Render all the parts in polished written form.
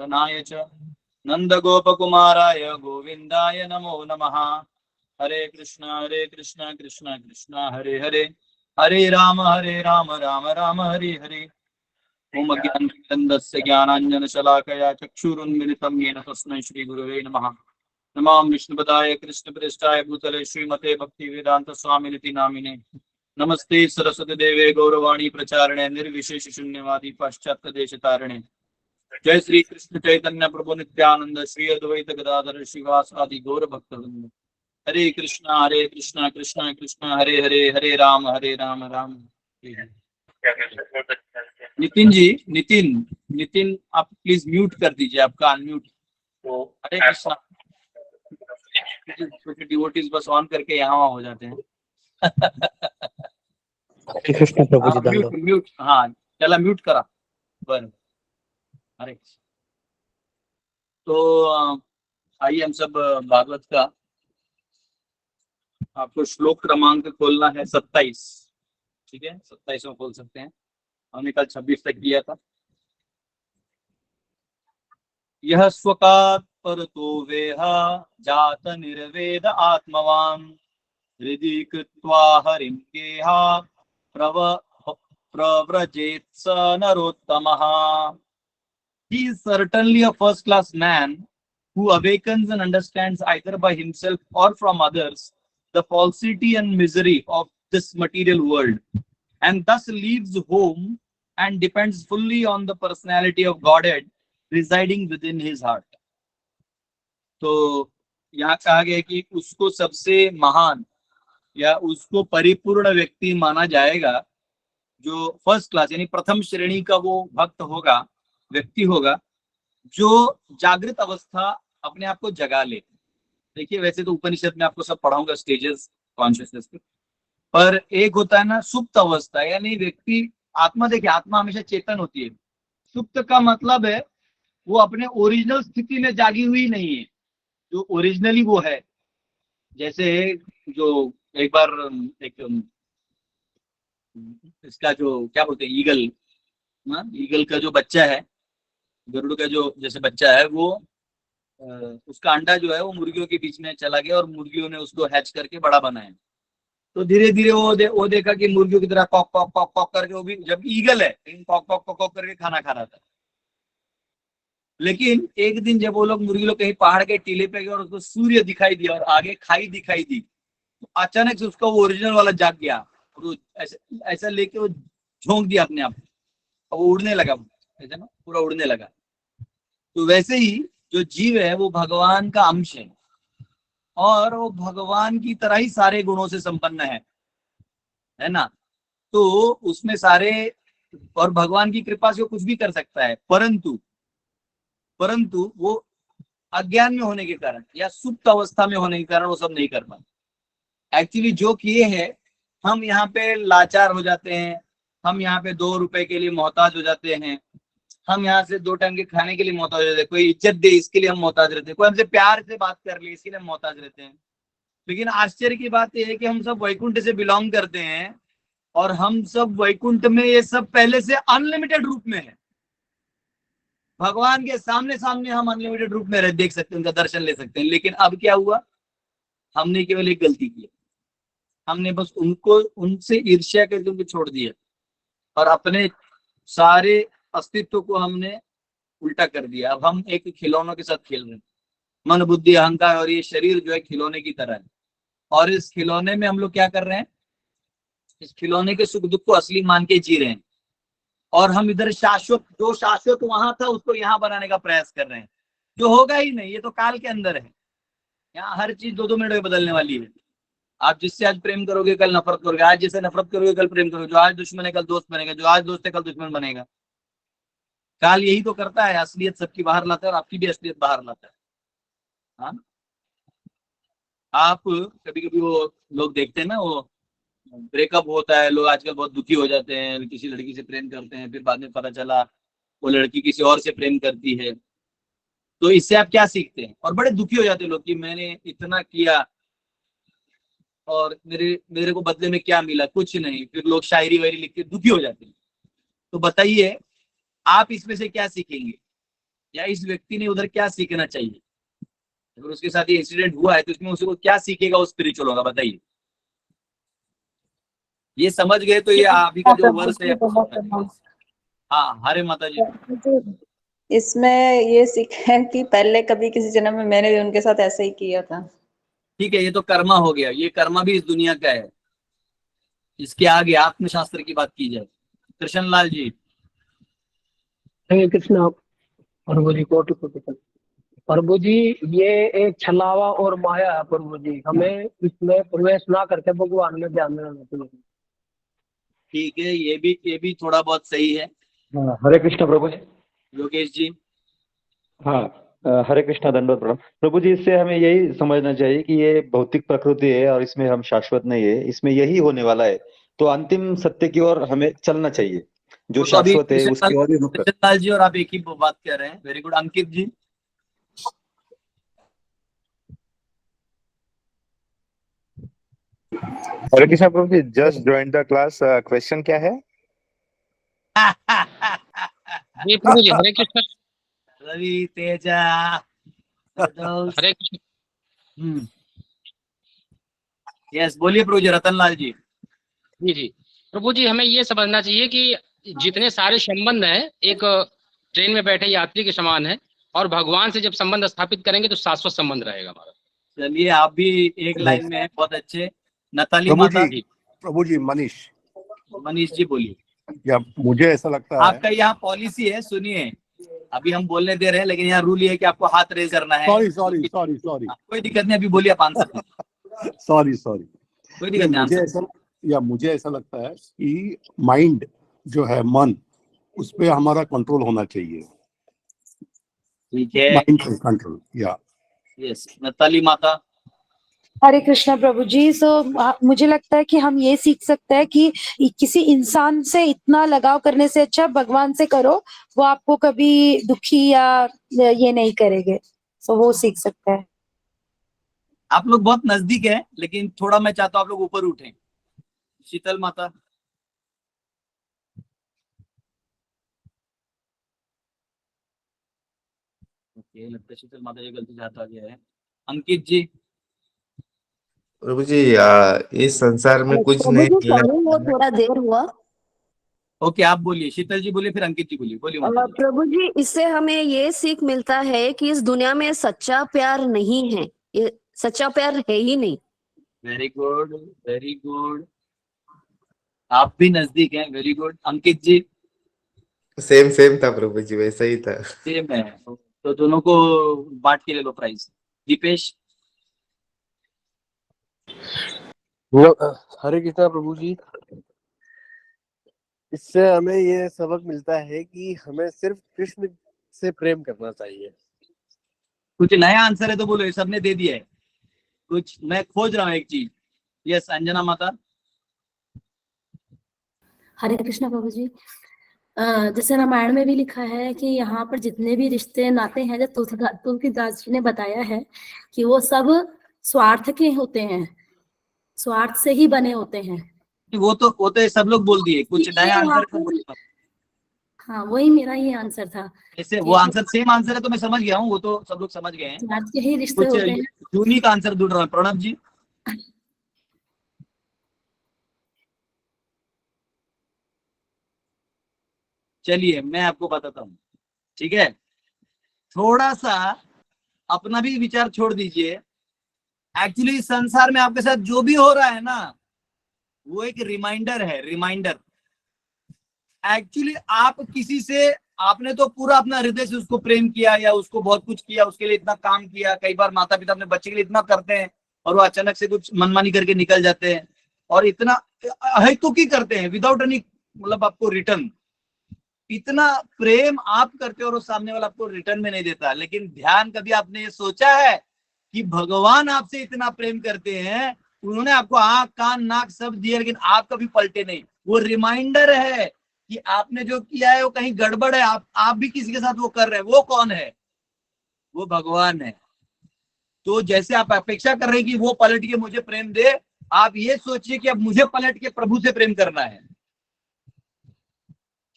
जनार्दनाय च नन्दगोपकुमाराय गोविन्दाय नमो नमः। हरे कृष्णा कृष्णा कृष्णा हरे हरे, हरे राम राम राम हरे हरे। ओम अज्ञानतिमिरन्धस्य ज्ञानाञ्जनशलाकया चक्षुरुन्मिलितं येन तस्मै श्रीगुरवे नमः। नमामि विष्णुपदाय कृष्णप्रेष्ठाय भूतले श्रीमते भक्तिवेदांत स्वामिनिति नामिने। नमस्ते सरस्वती देवे गौरवाणी प्रचारणे निर्विशेष शून्यवादी पाश्चात्य देश तारिणे। जय श्री कृष्ण चैतन्य प्रभु नित्यानंद श्री अद्वैत गदाधर श्रीवासादि गौर भक्तवृंद। हरे कृष्णा कृष्णा कृष्णा हरे हरे, हरे राम राम हरे हरे। नितिन जी, नितिन आप प्लीज म्यूट कर दीजिए, आपका अनम्यूट। तो हरे कृष्णा, छोटे डिवोटीज बस ऑन करके यहाँ वहाँ हो जाते हैं। हरे कृष्ण प्रभु जी। म्यूट म्यूट, हाँ चला म्यूट करा बरं। हरे कृष्ण। तो आइए हम सब भागवत का, आपको श्लोक क्रमांक खोलना है 27, ठीक है 27 में खोल सकते हैं। हमने कल 26 तक किया था। यह स्वकात् परतो वेह जात निर्वेद आत्मवान हृदि कृत्वा हरिं गेहा प्रव्रजेत स नरोत्तमः। He is certainly a first class man who awakens and understands either by himself or from others the falsity and misery of this material world, and thus leaves home and depends fully on the personality of Godhead residing within his heart. तो यहाँ कहा गया कि उसको सबसे महान या उसको परिपूर्ण व्यक्ति माना जाएगा जो फर्स्ट क्लास यानी प्रथम श्रेणी का वो भक्त होगा, व्यक्ति होगा, जो जागृत अवस्था अपने आप को जगा ले। देखिए वैसे तो उपनिषद में आपको सब पढ़ाऊंगा स्टेजेस कॉन्शियसनेस के, पर एक होता है ना सुप्त अवस्था, यानी व्यक्ति आत्मा, देखिए आत्मा हमेशा चेतन होती है। सुप्त का मतलब है वो अपने ओरिजिनल स्थिति में जागी हुई नहीं है, जो ओरिजिनली वो है। जैसे जो एक बार एक इसका जो क्या बोलते हैं ईगल, ईगल का जो बच्चा है, गरुड़ का जो जैसे बच्चा है, वो उसका अंडा जो है वो मुर्गियों के बीच में चला गया और मुर्गियों ने उसको हैच करके बड़ा बनाया। तो धीरे धीरे वो देखा कि मुर्गियों की तरह कॉक कॉक कॉक कॉक करके, वो भी जब ईगल है लेकिन कॉक कॉक कॉक कॉक करके खाना खा रहा था। लेकिन एक दिन जब वो लोग मुर्गी लोग कहीं पहाड़ के टीले पे गए और उसको सूर्य दिखाई दिया और आगे खाई दिखाई दी, तो अचानक से उसका वो ओरिजिनल वाला जाग गया और वो ऐसा लेके वो झोंक दिया अपने आप, और वो उड़ने लगा, ऐसा ना पूरा उड़ने लगा। तो वैसे ही जो जीव है वो भगवान का अंश है और वो भगवान की तरह ही सारे गुणों से संपन्न है ना। तो उसमें सारे, और भगवान की कृपा से वो कुछ भी कर सकता है, परंतु वो अज्ञान में होने के कारण या सुप्त अवस्था में होने के कारण वो सब नहीं कर पाते। एक्चुअली जो किए हैं, हम यहाँ पे लाचार हो जाते हैं, हम यहाँ पे 2 रुपए के लिए मोहताज हो जाते हैं, हम यहाँ से 2 टाइम के खाने के लिए मोहताज रहते हैं, कोई इज्जत दे इसके लिए हम मोहताज रहते हैं, कोई हमसे प्यार से बात कर ले इसके लिए हम मोहताज रहते हैं। लेकिन आश्चर्य की बात यह है कि हम सब वैकुंठ से बिलोंग करते हैं और हम सब वैकुंठ में ये सब पहले से अनलिमिटेड रूप में है। भगवान के सामने सामने हम अनलिमिटेड रूप में देख सकते हैं, उनका दर्शन ले सकते हैं। लेकिन अब क्या हुआ, हमने केवल एक गलती की, हमने बस उनसे ईर्ष्या करके उनको छोड़ दिया और अपने सारे अस्तित्व को हमने उल्टा कर दिया। अब हम एक खिलौनों के साथ खेल रहे हैं, मन बुद्धि अहंकार और ये शरीर जो है खिलौने की तरह है, और इस खिलौने में हम लोग क्या कर रहे हैं, इस खिलौने के सुख दुख को असली मान के जी रहे हैं, और हम इधर शाश्वत, जो शाश्वत वहां था उसको यहाँ बनाने का प्रयास कर रहे हैं, जो होगा ही नहीं। ये तो काल के अंदर है, यहाँ हर चीज 2-2 मिनट में बदलने वाली है। आप जिससे आज प्रेम करोगे कल नफरत करोगे, आज जिससे नफरत करोगे कल प्रेम करोगे, जो आज दुश्मन है कल दोस्त बनेगा, जो आज दोस्त है कल दुश्मन बनेगा। काल यही तो करता है, असलियत सबकी बाहर लाता है और आपकी भी असलियत बाहर लाता है। हाँ, आप कभी कभी वो लोग देखते हैं ना, वो ब्रेकअप होता है, लोग आजकल बहुत दुखी हो जाते हैं, किसी लड़की से प्रेम करते हैं, फिर बाद में पता चला वो लड़की किसी और से प्रेम करती है। तो इससे आप क्या सीखते हैं, और बड़े दुखी हो जाते हैं लोग कि मैंने इतना किया और मेरे को बदले में क्या मिला, कुछ नहीं। फिर लोग शायरी वायरी लिख के दुखी हो जाते हैं। तो बताइए आप इसमें से क्या सीखेंगे? या इस व्यक्ति ने उधर क्या सीखना चाहिए, अगर उसके साथ ये इंसिडेंट हुआ है तो उसमें उसको क्या सीखेगा, वो स्पिरिचुअल होगा, बताइए। ये समझ गए तो ये अभी का जो वर्ष है हाँ, हरे माता जी। इसमें ये सीख है कि पहले कभी किसी जन्म में मैंने भी उनके साथ ऐसा ही किया था। ठीक है, ये तो कर्मा हो गया, ये कर्मा भी इस दुनिया का है। इसके आगे आत्मशास्त्र की बात की जाए, कृष्ण लाल जी। हरे कृष्णा प्रभु जी, कोटि कोटि प्रभु जी। ये एक छलावा और माया है प्रभु जी, हमें इसमें प्रवेश ना करके भगवान में ध्यान देना चाहिए। ठीक है, ये भी थोड़ा बहुत सही है। हाँ, हरे कृष्ण प्रभु जी। योगेश जी। हाँ, हरे कृष्णा, दंडवत प्रणाम प्रभु जी। इससे हमें यही समझना चाहिए कि ये भौतिक प्रकृति है और इसमें हम शाश्वत नहीं है, इसमें यही होने वाला है। तो अंतिम सत्य की ओर हमें चलना चाहिए, जो वो तो अभी शाश्वत है उसकी ओर ही रुक कर। कृष्ण लाल जी और आप एक ही बात कर रहे हैं। Very good. Ankit ji. Hare Krishna Prabhu ji, just join the class. Question क्या है? जी प्रभु जी, हरे कृष्ण। रवि तेजा हरे कृष्ण। यस, बोलिए प्रभु जी। रतन लाल जी। जी जी प्रभु जी, हमें ये समझना चाहिए कि जितने सारे संबंध हैं एक ट्रेन में बैठे यात्री के समान है, और भगवान से जब संबंध स्थापित करेंगे तो शाश्वत संबंध रहेगा हमारा। चलिए, आप भी एक लाइन में हैं, बहुत अच्छे। नताली प्रभु माता। जी, प्रभु जी, मनीष जी बोलिए। या मुझे ऐसा लगता है, आपका यहाँ पॉलिसी है, सुनिए, अभी हम बोलने दे रहे हैं लेकिन यहाँ रूल ये है कि आपको हाथ रेज करना है। सॉरी कोई दिक्कत नहीं, अभी बोलिए, आप आंसर। सॉरी कोई दिक्कत नहीं, मुझे ऐसा लगता है कि माइंड जो है, मन, उस पे हमारा कंट्रोल होना चाहिए। ठीक है। माइंड पे कंट्रोल। या यस, नताली माता। हरे कृष्णा प्रभु जी। मुझे लगता है कि हम ये सीख सकते हैं कि किसी इंसान से इतना लगाव करने से अच्छा भगवान से करो, वो आपको कभी दुखी या ये नहीं करेंगे। वो सीख सकता है। आप लोग बहुत नजदीक है, लेकिन थोड़ा मैं चाहता हूँ आप लोग ऊपर उठें। शीतल माता। ओके, लगता है शीतल माता जी गलती से हाथ आ गया है। अंकित जी। प्रभु जी, इस संसार में कुछ प्रभु नहीं जी, मिलना। वो थोड़ा देर हुआ। ओके, आप बोलिए। शीतल जी बोलिए, फिर अंकित जी बोलिए। बोलिए माता जी। प्रभु जी, इससे हमें ये सीख मिलता है कि इस दुनिया में सच्चा प्यार नहीं है, ये सच्चा प्यार है ही नहीं। Very good, very good. आप भी नजदीक हैं। Very good. Ankit ji. Same था प्रभु जी, वैसा ही था। सेम है, तो दोनों को बांट के ले लो प्राइस। दीपेश। हरे कृष्णा प्रभु जी। इससे हमें ये सबक मिलता है कि हमें सिर्फ कृष्ण से प्रेम करना चाहिए। कुछ नया आंसर है तो बोलो, ये सबने दे दिया है। कुछ मैं खोज रहा हूँ एक चीज। यस, अंजना माता। हरे कृष्णा प्रभु जी। जैसे रामायण में भी लिखा है कि यहाँ पर जितने भी रिश्ते नाते हैं, जो तुलसीदास जी ने बताया है कि वो सब स्वार्थ के होते हैं, स्वार्थ से ही बने होते हैं। वो तो सब लोग बोल दिए, कुछ नया आंसर। हाँ, वही मेरा ही आंसर था। ऐसे वो आंसर सेम आंसर है तो मैं समझ गया हूँ, वो तो सब लोग समझ गए हैं। स्वार्थ के ही रिश्ते कुछ होते हैं। यूनिक आंसर ढूंढ रहा हूँ। प्रणव जी। चलिए, मैं आपको बताता हूँ, ठीक है। थोड़ा सा अपना भी विचार छोड़ दीजिए। एक्चुअली संसार में आपके साथ जो भी हो रहा है ना, वो एक रिमाइंडर है, रिमाइंडर। एक्चुअली आप किसी से, आपने तो पूरा अपना हृदय से उसको प्रेम किया या उसको बहुत कुछ किया, उसके लिए इतना काम किया। कई बार माता पिता अपने बच्चे के लिए इतना करते हैं और वो अचानक से कुछ मनमानी करके निकल जाते हैं, और इतना अहेतुकी करते हैं, विदाउट एनी मतलब आपको रिटर्न। इतना प्रेम आप करते हो और सामने वाला आपको रिटर्न में नहीं देता। लेकिन ध्यान, कभी आपने ये सोचा है कि भगवान आपसे इतना प्रेम करते हैं, उन्होंने आपको आंख कान नाक सब दिए, लेकिन आप कभी पलटे नहीं। वो रिमाइंडर है कि आपने जो किया है वो कहीं गड़बड़ है, आप भी किसी के साथ वो कर रहे हैं। वो कौन है? वो भगवान है। तो जैसे आप अपेक्षा कर रहे हैं कि वो पलट के मुझे प्रेम दे, आप ये सोचिए कि अब मुझे पलट के प्रभु से प्रेम करना है।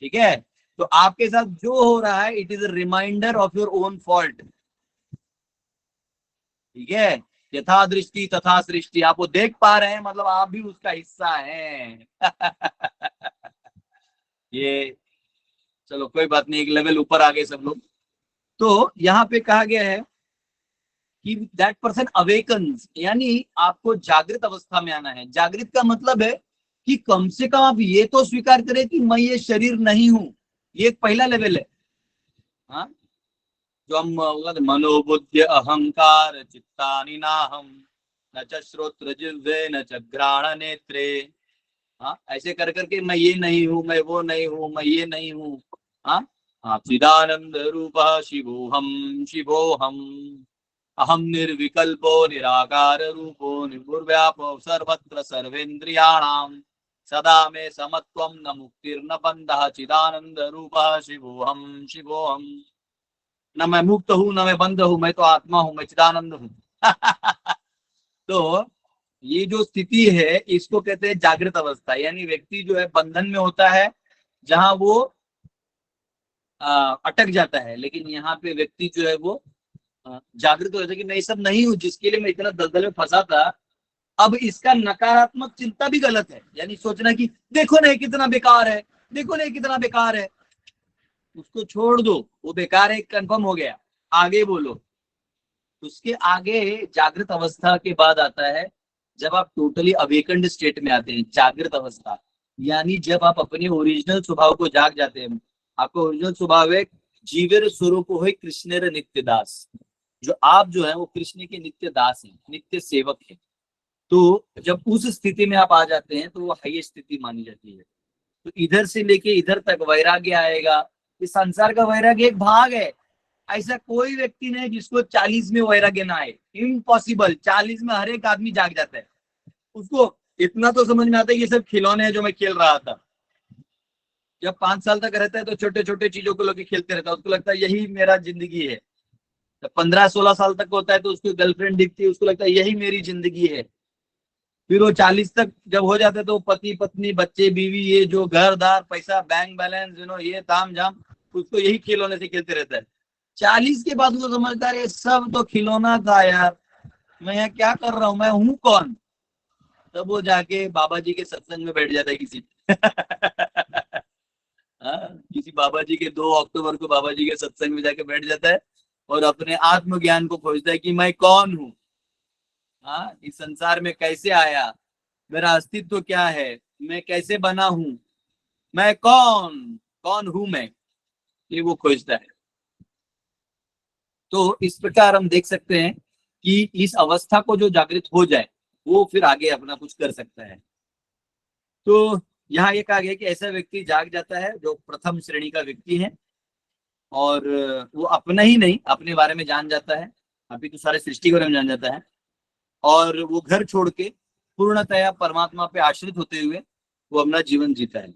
ठीक है, तो आपके साथ जो हो रहा है it is a reminder of your own fault. ठीक है, यथा दृष्टि तथा सृष्टि, आप वो देख पा रहे हैं मतलब आप भी उसका हिस्सा हैं। ये चलो कोई बात नहीं, एक लेवल ऊपर आ गए सब लोग। तो यहाँ पे कहा गया है कि दैट पर्सन अवेकन्स, यानी आपको जागृत अवस्था में आना है। जागृत का मतलब है कि कम से कम आप ये तो स्वीकार करें कि मैं ये शरीर नहीं हूं। ये एक पहला लेवल है। हाँ, जो हम मनोबुद्धि अहंकार चित्तानि नाहम न च श्रोत्र जिह्वे न च घ्राण नेत्रे। हाँ, ऐसे कर करके मैं ये नहीं हूं, मैं वो नहीं हूं, मैं ये नहीं हूं। हाँ, चिदानंद रूप शिवोहम शिवोहम अहम निर्विकल्पो निराकार रूपो निर्व्यापो सर्वत्र सर्वेन्द्रियाणाम सदा में समत्वम न मुक्तिर्न बंधः चिदानंद रूपः शिवोहम शिवोहम। न मैं मुक्त हूं न मैं बंध हूं, मैं तो आत्मा हूं, मैं चिदानंद हूं। तो ये जो स्थिति है इसको कहते हैं जागृत अवस्था। यानी व्यक्ति जो है बंधन में होता है जहां वो अटक जाता है, लेकिन यहाँ पे व्यक्ति जो है वो जागृत हो जाता है कि मैं ये सब नहीं हूं जिसके लिए मैं इतना दलदल में फंसा था। अब इसका नकारात्मक चिंता भी गलत है, यानी सोचना कि देखो नहीं कितना बेकार है, देखो नहीं कितना बेकार है, उसको छोड़ दो, वो बेकार है कंफर्म हो गया, आगे बोलो। उसके आगे जागृत अवस्था के बाद आता है जब आप टोटली अवेकन्ड स्टेट में आते हैं, जागृत अवस्था। यानी जब आप अपने ओरिजिनल स्वभाव को जाग जाते हैं। आपका ओरिजिनल स्वभाव है जीवेर स्वरूप है कृष्णेर नित्य दास, जो आप जो है वो कृष्ण के नित्य दास हैं, नित्य सेवक हैं। तो जब उस स्थिति में आप आ जाते हैं तो वो हाईएस्ट स्थिति मानी जाती है। तो इधर से लेके इधर तक वैराग्य आएगा। इस संसार का वैराग्य एक भाग है, ऐसा कोई व्यक्ति नहीं जिसको 40 में वैराग्य ना आए, इम्पॉसिबल। 40 में हर एक आदमी जाग जाता है। उसको इतना तो समझ में आता है ये सब खिलौने हैं जो मैं खेल रहा था। जब 5 साल तक रहता है तो छोटे छोटे चीजों को लेकर खेलते रहता है, उसको लगता है यही मेरा जिंदगी है। जब 15-16 साल तक होता है तो उसकी गर्लफ्रेंड दिखती है, उसको लगता है यही मेरी जिंदगी है। फिर वो 40 तक जब हो जाते तो पति पत्नी बच्चे बीवी, ये जो घरदार पैसा बैंक बैलेंस ये ताम झाम, उसको यही खिलौने से खेलते रहता है। 40 के बाद वो समझता है सब तो खिलौना था यार, मैं यहाँ क्या कर रहा हूँ, मैं हूँ कौन। तब वो जाके बाबा जी के सत्संग में बैठ जाता है किसी किसी बाबा जी के 2 अक्टूबर को बाबा जी के सत्संग में जाके बैठ जाता है और अपने आत्मज्ञान को खोजता है कि मैं कौन हूँ, हाँ, इस संसार में कैसे आया, मेरा अस्तित्व क्या है, मैं कैसे बना हूं, मैं कौन हूं मैं, ये वो खोजता है। तो इस प्रकार हम देख सकते हैं कि इस अवस्था को जो जागृत हो जाए वो फिर आगे अपना कुछ कर सकता है। तो यहाँ ये कहा गया कि ऐसा व्यक्ति जाग जाता है जो प्रथम श्रेणी का व्यक्ति है और वो अपना ही नहीं अपने बारे में जान जाता है, अभी तो सारे सृष्टि के बारे में जान जाता है और वो घर छोड़ के पूर्णतया परमात्मा पे आश्रित होते हुए वो अपना जीवन जीता है।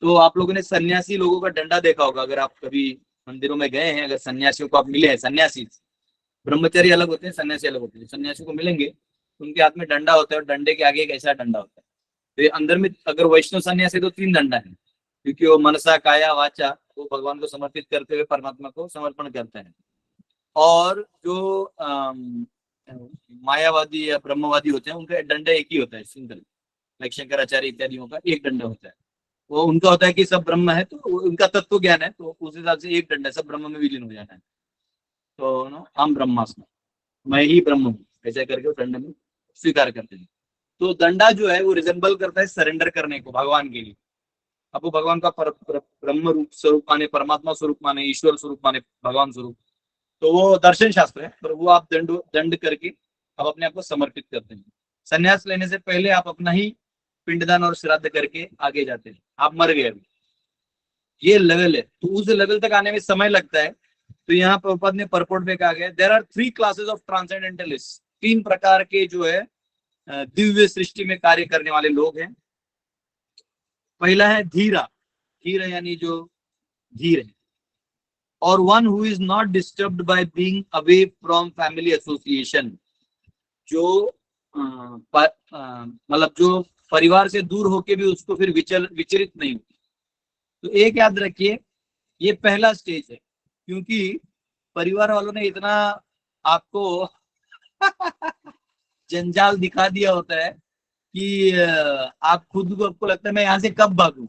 तो आप लोगों ने सन्यासी लोगों का डंडा देखा होगा, अगर आप कभी मंदिरों में गए हैं, अगर सन्यासियों को आप मिले हैं, सन्यासी ब्रह्मचारी अलग होते हैं, सन्यासी अलग होते हैं। सन्यासी को मिलेंगे उनके हाथ में डंडा होता है और डंडे के आगे एक ऐसा डंडा होता है। तो अंदर में अगर वैष्णव सन्यासी तो 3 डंडा है, क्योंकि वो मनसा काया वाचा वो भगवान को समर्पित करते हुए परमात्मा को समर्पण करते हैं। और जो मायावादी या ब्रह्मवादी होते हैं उनका डंडा एक ही होता है, सिंगल, लाइक शंकराचार्य इत्यादियों का एक डंडा होता है। वो उनका होता है कि सब ब्रह्म है, तो उनका तत्व ज्ञान है, तो उस हिसाब से एक डंडा, सब ब्रह्म में विलीन हो जाना है। तो नो हम ब्रह्मास्मि, मैं ही ब्रह्म हूँ, ऐसा करके डंड में स्वीकार करते हैं। तो दंडा जो है वो रिजेंबल करता है सरेंडर करने को भगवान के लिए। अब वो भगवान का ब्रह्म रूप स्वरूप माने, परमात्मा स्वरूप माने, ईश्वर स्वरूप माने, भगवान स्वरूप, तो वो दर्शन शास्त्र है। पर वो आप दंड करके आप अपने आप को समर्पित करते हैं। संन्यास लेने से पहले आप अपना ही पिंडदान और श्राद्ध करके आगे जाते हैं। आप मर गए अभी, ये लेवल है। तो उस लेवल तक आने में समय लगता है। तो यहाँ प्रभुपाद ने परपोर्ट में कहा गया there are 3 classes of transcendentalist, 3 प्रकार के जो है दिव्य सृष्टि में कार्य करने वाले लोग हैं। पहला है धीरा, धीर यानी जो धीर है, और one who is not disturbed by being away from family association, जो मतलब जो परिवार से दूर होके भी उसको फिर विचलित नहीं होती। तो एक याद रखिए, ये पहला स्टेज है, क्योंकि परिवार वालों ने इतना आपको जंजाल दिखा दिया होता है कि आप खुद को, आपको लगता है मैं यहाँ से कब भागूं।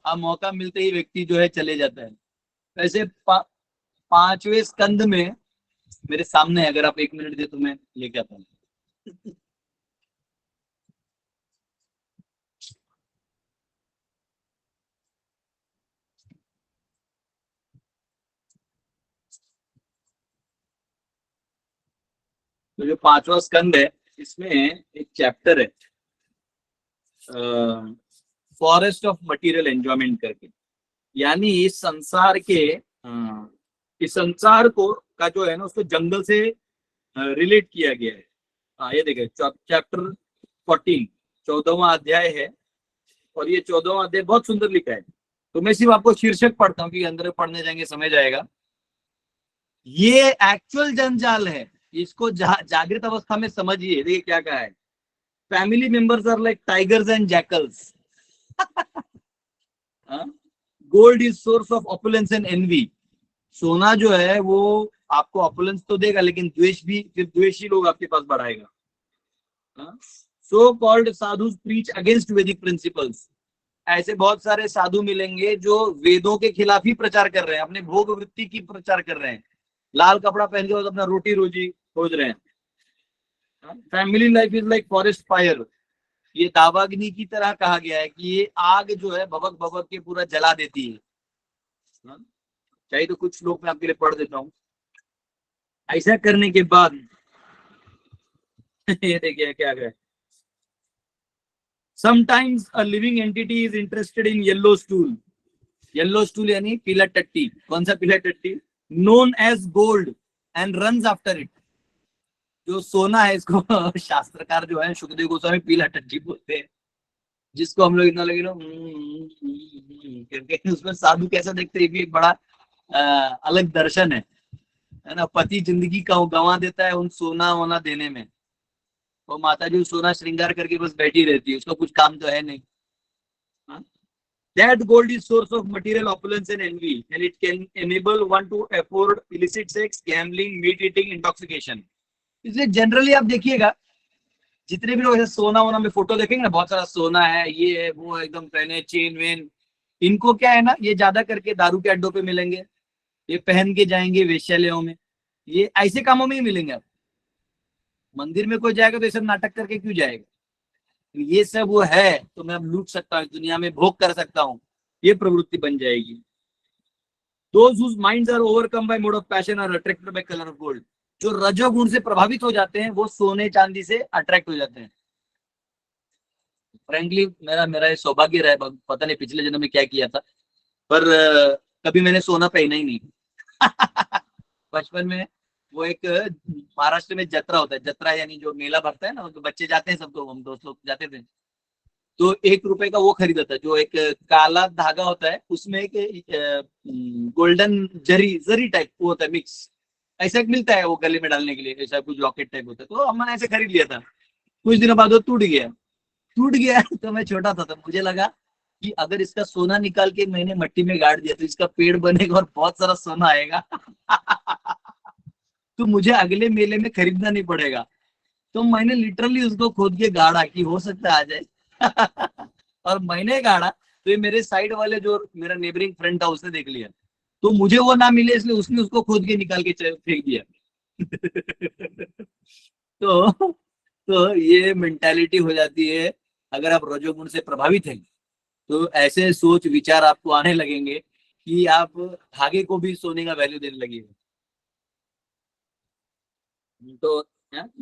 अब मौका मिलते ही व्यक्ति जो है चले जाता है। वैसे पांचवें स्कंद में मेरे सामने, अगर आप 1 मिनट दे तो मैं लेके आता हूँ। तो जो 5वां स्कंद है, इसमें एक चैप्टर है फॉरेस्ट ऑफ मटेरियल एंजॉयमेंट करके, यानी इस संसार के इस संसार को का जो है ना, उसको जंगल से रिलेट किया गया है। हाँ, ये देखिए चैप्टर 14 14वां अध्याय है, और ये 14वां अध्याय बहुत सुंदर लिखा है। तो मैं सिर्फ आपको शीर्षक पढ़ता हूँ कि अंदर पढ़ने जाएंगे समझ आएगा। ये एक्चुअल जंजाल है, इसको जागृत अवस्था में समझिए। देखिए क्या कहा है, family members are like tigers and jackals, gold is source of opulence and envy. सोना जो है वो आपको ऑपुलेंस तो देगा, लेकिन द्वेष भी, फिर द्वेषी लोग आपके पास बढ़ाएगा। सो कॉल्ड साधु प्रीच अगेंस्ट वैदिक प्रिंसिपल्स। ऐसे बहुत सारे साधु मिलेंगे जो वेदों के खिलाफ ही प्रचार कर रहे हैं, अपने भोग वृत्ति की प्रचार कर रहे हैं, लाल कपड़ा पहन के अपना रोटी रोजी खोज रहे हैं। Family life is like forest fire. ये दावाग्नि की तरह कहा गया है कि ये आग जो है भभक भभक के पूरा जला देती है। चाहिए तो कुछ लोग मैं आपके लिए पढ़ देता हूँ। ऐसा करने के बाद ये देखिए क्या है, sometimes a living entity is interested in yellow stool. Yellow stool यानी पीला टट्टी। कौन सा पीला टट्टी? Known as gold and runs after it. जो सोना है, इसको शास्त्रकार जो है सुखदेव गोस्वामी पीला टट्टी बोलते हैं, जिसको हम लोग इतना लगे करके उसमें साधु कैसा देखते हैं, भी एक बड़ा अलग दर्शन है ना। पति जिंदगी का गंवा देता है उन सोना वोना देने में, वो माता जी सोना श्रृंगार करके बस बैठी रहती है, उसका कुछ काम तो है नहीं। That gold is source of material opulence and envy, and it can enable one to afford illicit sex, gambling, meat eating, intoxication. इसलिए जनरली आप देखिएगा, जितने भी लोग ऐसे सोना वोना में फोटो देखेंगे ना, बहुत सारा सोना है, ये है वो, एकदम पहने चेन वेन, इनको क्या है ना, ये ज्यादा करके दारू के अड्डों पे मिलेंगे, ये पहन के जाएंगे वेश्यालयों में, ये ऐसे कामों में ही मिलेंगे। आप मंदिर में कोई जाएगा तो ये सब नाटक करके क्यों जाएगा? ये सब वो है तो मैं अब लूट सकता हूँ, दुनिया में भोग कर सकता हूँ, ये प्रवृत्ति बन जाएगी। Those whose minds are overcome by mode of passion are attracted by color of gold. जो रजोगुण से प्रभावित हो जाते हैं वो सोने चांदी से अट्रैक्ट हो जाते हैं। फ्रेंकली मेरा ये सौभाग्य रहा है, पता नहीं पिछले जन्म में क्या किया था, पर कभी मैंने सोना पहना ही नहीं। बचपन में वो एक महाराष्ट्र में जत्रा होता है, जत्रा यानी जो मेला भरता है ना, तो बच्चे जाते हैं, सबको हम दोस्त लोग जाते थे, तो 1 रुपए का वो खरीदा था, जो एक काला धागा होता है, उसमें एक गोल्डन जरी टाइप वो होता है मिक्स, ऐसा मिलता है वो गले में डालने के लिए, ऐसा कुछ लॉकेट टाइप होता है, तो हमने ऐसे खरीद लिया था। कुछ दिनों बाद वो टूट गया तो मैं छोटा था, तो मुझे लगा कि अगर इसका सोना निकाल के मैंने मट्टी में गाड़ दिया तो इसका पेड़ बनेगा और बहुत सारा सोना आएगा। तो मुझे अगले मेले में खरीदना नहीं पड़ेगा। तो मैंने लिटरली उसको खोद के गाड़ा कि हो सकता है आ जाए। और मैंने गाड़ा तो ये मेरे साइड वाले जो मेरा नेबरिंग फ्रेंड था उसने देख लिया, तो मुझे वो ना मिले इसलिए उसने उसको खोद के निकाल के फेंक दिया। तो ये मेंटालिटी हो जाती है। अगर आप रजोगुण से प्रभावित हैं तो ऐसे सोच विचार आपको आने लगेंगे कि आप धागे को भी सोने का वैल्यू देने लगेगा। तो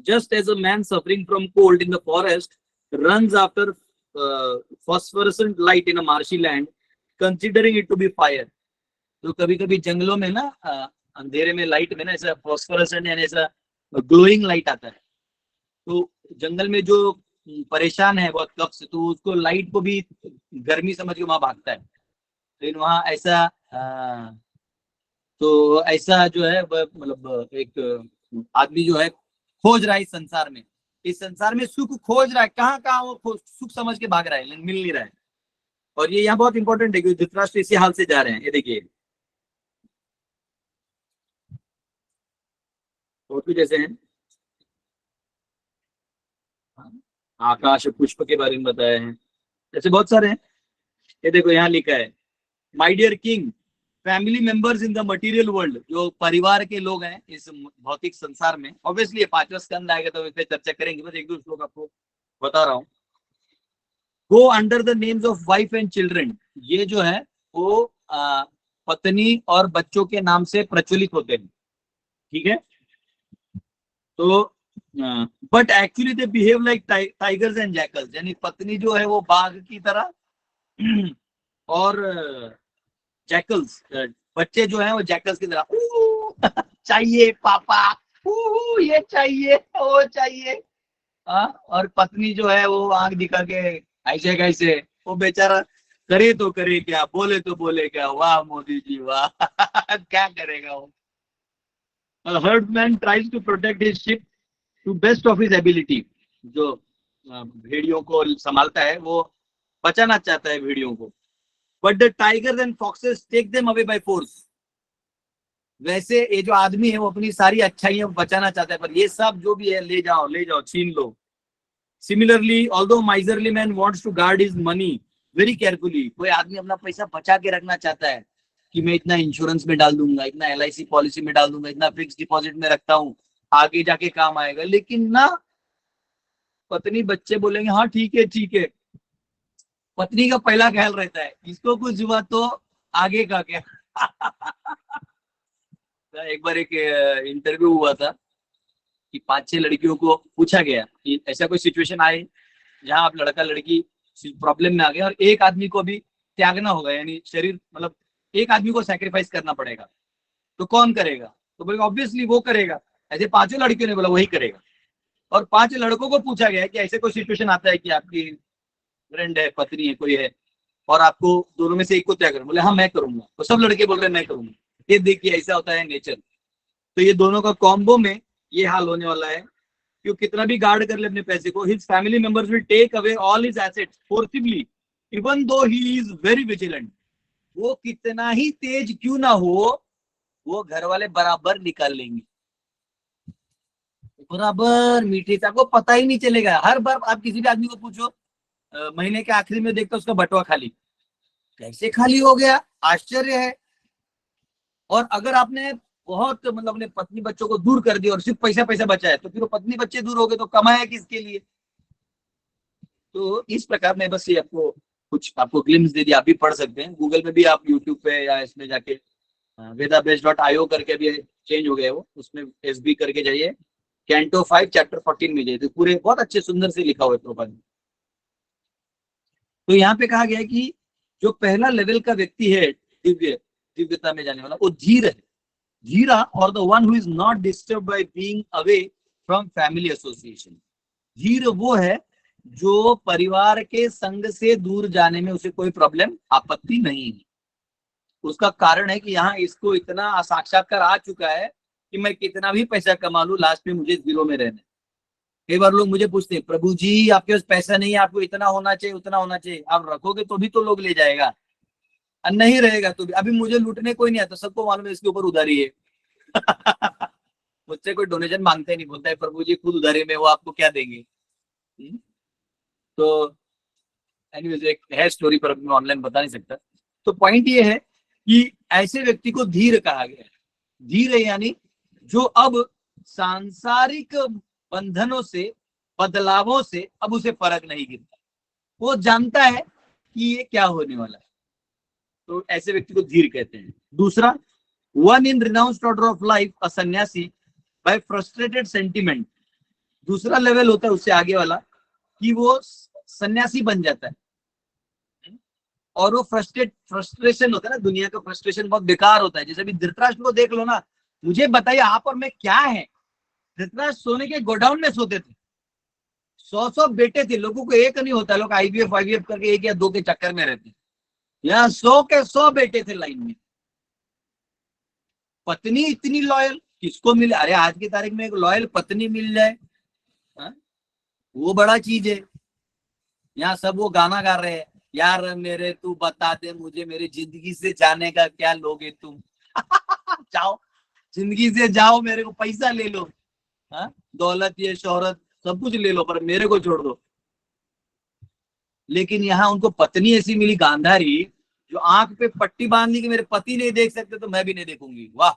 just as a man suffering from cold in the forest runs after phosphorescent light in a marshy land, considering it to be fire. तो कभी कभी जंगलों में ना अंधेरे में लाइट में ना ऐसा फॉस्फोरेसेंट यानी ऐसा ग्लोइंग लाइट आता है, तो जंगल में जो परेशान है बहुत कफ से, तो उसको लाइट को भी गर्मी समझ के वहां भागता है। लेकिन वहां ऐसा तो ऐसा जो है मतलब एक आदमी जो है खोज रहा है इस संसार में सुख खोज रहा है, कहाँ वो सुख समझ के भाग रहा है लेकिन मिल नहीं रहा है। और ये यहाँ बहुत इंपॉर्टेंट है कि धृतराष्ट्र इसी हाल से जा रहे हैं। ये देखिए और कुछ ऐसे हैं, आकाश पुष्प के बारे में बताया है, ऐसे बहुत सारे हैं। ये देखो यहाँ लिखा है, my dear king, family members in the material world, जो परिवार के लोग हैं इस भौतिक संसार में। ऑब्वियसली ये 5वां स्कंद आएगा तो इस पे चर्चा करेंगे, बस एक दो श्लोक आपको बता रहा हूँ। Go under the names of wife and children, ये जो है वो पत्नी और बच्चों के नाम से प्रचलित होते हैं, ठीक है। तो but actually they behave like tigers and jackals, यानी पत्नी जो है वो बाघ की तरह और जैकल्स, बच्चे जो हैं वो जैकल्स की तरह चाहिए पापा, ये चाहिए वो चाहिए। और पत्नी जो है वो आंख दिखा के ऐसे कैसे, वो बेचारा करे तो करे क्या, बोले तो बोले क्या, वाह मोदी जी वाह क्या करेगा वो। Herdman tries to protect his sheep to best of his ability, जो भेड़ियों को संभालता है वो बचाना चाहता है भेड़ियों को। But the tigers and foxes take them away by force, वैसे ये जो आदमी है वो अपनी सारी अच्छाइयां बचाना चाहता है, पर ये सब जो भी है ले जाओ छीन लो। Similarly although miserly man wants to guard his money very carefully, कोई आदमी अपना पैसा बचा के रखना चाहता है कि मैं इतना इंश्योरेंस में डाल दूंगा, इतना LIC पॉलिसी में डाल दूंगा, इतना फिक्स डिपॉजिट में रखता हूँ, आगे जाके काम आएगा। लेकिन ना, पत्नी बच्चे बोलेंगे हाँ ठीक है। पत्नी का पहला ख्याल रहता है इसको कुछ हुआ तो आगे का क्या। एक बार एक इंटरव्यू हुआ था कि 5-6 लड़कियों को पूछा गया कि ऐसा कोई सिचुएशन आए जहां आप लड़का लड़की प्रॉब्लम में आ गए और एक आदमी को भी त्यागना होगा, यानी शरीर मतलब एक आदमी को सैक्रिफाइस करना पड़ेगा, तो कौन करेगा? तो बोले ऑब्वियसली वो करेगा। ऐसे 5 लड़कियों ने बोला वही करेगा। और 5 लड़कों को पूछा गया कि ऐसे कोई सिचुएशन आता है कि आपकी फ्रेंड है, पत्नी है, कोई है और आपको दोनों में से एक को त्याग करना, बोले हाँ मैं करूंगा। तो सब लड़के बोल रहे मैं करूंगा। ये देखिए ऐसा होता है नेचर। तो ये दोनों का कॉम्बो में ये हाल होने वाला है कि कितना भी गार्ड कर ले अपने पैसे को, his family members will take away all his assets forcibly even though ही इज वेरी विजिलेंट। वो कितना ही तेज क्यों ना हो, वो घर वाले बराबर निकाल लेंगे, बराबर मीठे से, आपको पता ही नहीं चलेगा। हर बार आप किसी भी आदमी को पूछो महीने के आखिरी में देखते उसका बटुआ खाली, कैसे खाली हो गया, आश्चर्य है। और अगर आपने बहुत मतलब अपने पत्नी बच्चों को दूर कर दिया और सिर्फ पैसा बचा है, तो फिर वो पत्नी बच्चे दूर हो गए तो कमाया किसके लिए? तो इस प्रकार में बस ये आपको ग्लिम्स दे दिया। आप भी पढ़ सकते हैं, गूगल में भी आप यूट्यूब पे या इसमें जाके vedabase.io करके भी चेंज हो गया वो, उसमें SB करके जाइए, कैंटो 5 चैप्टर 14 में जाइए, तो पूरे बहुत अच्छे सुंदर से लिखा हुआ है प्रभुपाद ने। तो यहाँ पे कहा गया है कि जो पहला लेवल का व्यक्ति है दिव्यता में जाने वाला, वो धीर है, धीरा और the one who is not disturb by being away from family association. धीर वो है जो परिवार के संग से दूर जाने में उसे कोई प्रॉब्लम आपत्ति नहीं है। उसका कारण है कि यहाँ इसको इतना साक्षात्कार आ चुका है कि मैं कितना भी पैसा कमा लूं, लास्ट में मुझे जीरो में रहना है। कई बार लोग मुझे पूछते हैं प्रभु जी आपके पास पैसा नहीं है, आपको इतना होना चाहिए उतना होना चाहिए। आप रखोगे तो भी तो लोग ले जाएगा, नहीं रहेगा तो भी। अभी मुझे लूटने कोई नहीं आता, सबको मालूम है इसके ऊपर उधारी है। मुझसे कोई डोनेशन मांगते नहीं, बोलता है प्रभु जी खुद उधारी में, वो आपको क्या देंगे। तो एनीवेज एक है स्टोरी, पर मैं ऑनलाइन बता नहीं सकता। तो पॉइंट ये है कि ऐसे व्यक्ति को धीर कहा गया है। धीर यानी जो अब सांसारिक बंधनों से, बदलावों से अब उसे फर्क नहीं गिरता, वो जानता है कि ये क्या होने वाला है, तो ऐसे व्यक्ति को धीर कहते हैं। दूसरा, one in renounced order of life, a sannyasi by frustrated sentiment. दूसरा लेवल होता है उससे आगे वाला कि वो सन्यासी बन जाता है और वो फ्रस्ट्रेशन होता है ना, दुनिया का फ्रस्ट्रेशन बहुत बेकार होता है। जैसे अभी धृतराष्ट्र को देख लो ना, मुझे बताइए आप और मैं क्या है। धृतराष्ट्र सोने के गोडाउन में सोते थे, 100 बेटे थे, लोगों को एक नहीं होता, लोग IVF करके 1 या 2 के चक्कर में रहते। यहाँ 100 के 100 बेटे थे लाइन में। पत्नी इतनी लॉयल किसको मिले? अरे आज की तारीख में एक लॉयल पत्नी मिल जाए वो बड़ा चीज है। यहाँ सब वो गाना गा रहे हैं, यार मेरे तू बता दे मुझे मेरी जिंदगी से जाने का क्या लोगे तुम। जाओ जिंदगी से जाओ, मेरे को पैसा ले लो, हाँ, दौलत ये शोहरत सब कुछ ले लो पर मेरे को छोड़ दो। लेकिन यहाँ उनको पत्नी ऐसी मिली गांधारी जो आंख पे पट्टी बांध ली कि मेरे पति नहीं देख सकते तो मैं भी नहीं देखूंगी। वाह,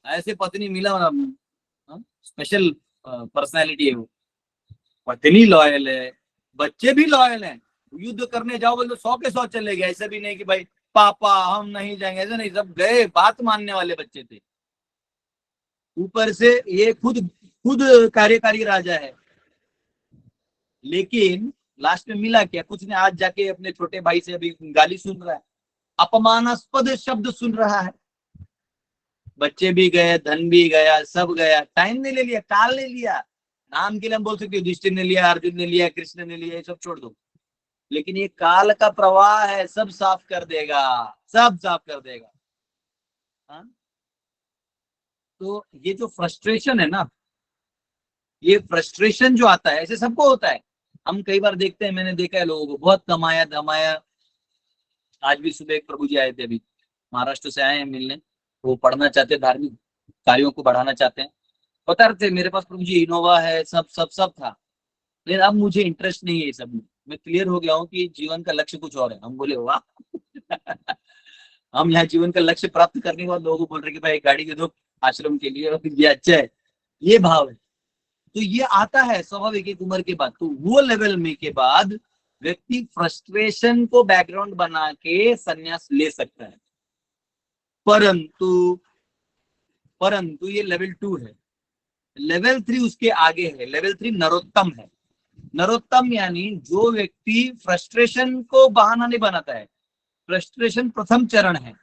ऐसे पत्नी मिला, स्पेशल पर्सनैलिटी है वो। पत्नी लॉयल है, बच्चे भी लॉयल हैं। युद्ध करने जाओ बोले तो 100 के 100 चले गए। ऐसा भी नहीं कि भाई पापा हम नहीं जाएंगे, ऐसा नहीं, सब गए, बात मानने वाले बच्चे थे। ऊपर से ये खुद कार्यकारी राजा है। लेकिन लास्ट में मिला क्या, कुछ ने। आज जाके अपने छोटे भाई से अभी गाली सुन रहा है, अपमानास्पद शब्द सुन रहा है। बच्चे भी गए, धन भी गया, सब गया, टाइम ने ले लिया, काल ने लिया। नाम के लिए हम बोल सकते युधिष्ठिर ने लिया, अर्जुन ने लिया, कृष्ण ने लिया, ये सब छोड़ दो। लेकिन ये काल का प्रवाह है, सब साफ कर देगा, सब साफ कर देगा। हाँ? तो ये जो फ्रस्ट्रेशन है ना, ये फ्रस्ट्रेशन जो आता है, ऐसे सबको होता है। हम कई बार देखते हैं, मैंने देखा है लोगों को बहुत कमाया धमाया। आज भी सुबह एक प्रभु जी आए थे, अभी महाराष्ट्र से आए हैं मिलने। वो पढ़ना चाहते, धार्मिक कार्यों को बढ़ाना चाहते हैं। बता रहे थे मेरे पास प्रभु जी इनोवा है, सब सब सब था, लेकिन अब मुझे इंटरेस्ट नहीं है ये सब में। मैं क्लियर हो गया हूँ कि जीवन का लक्ष्य कुछ और है। हम बोले वाह हम यहाँ जीवन का लक्ष्य प्राप्त करने के बाद लोगों को बोल रहे कि भाई गाड़ी दे दो आश्रम के लिए, और ये अच्छा है, ये भाव है। तो ये आता है स्वाभाविक एक उम्र के बाद। तो वो लेवल में के बाद व्यक्ति फ्रस्ट्रेशन को बैकग्राउंड बना के संन्यास ले सकता है। परंतु ये लेवल 2 है। लेवल 3 उसके आगे है। लेवल 3 नरोत्तम है। नरोत्तम यानी जो व्यक्ति फ्रस्ट्रेशन को बहाना नहीं बनाता है। फ्रस्ट्रेशन प्रथम चरण है।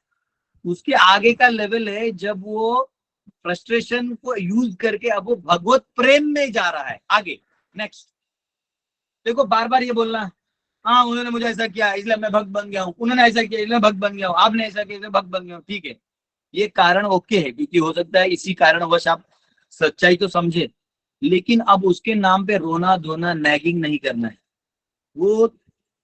उसके आगे का लेवल है जब वो फ्रस्ट्रेशन को यूज करके अब वो भगवत प्रेम में जा रहा है आगे। नेक्स्ट देखो, बार बार ये बोलना, हाँ उन्होंने मुझे ऐसा किया इसलिए मैं भक्त बन गया हूँ, उन्होंने ऐसा किया इसलिए भक्त बन गया हूँ, आपने ऐसा किया इसलिए भक्त बन गया हूँ। ठीक है, ये कारण ओके है, क्योंकि हो सकता है इसी कारणवश आप सच्चाई तो समझे, लेकिन अब उसके नाम पे रोना धोना नैगिंग नहीं करना है। वो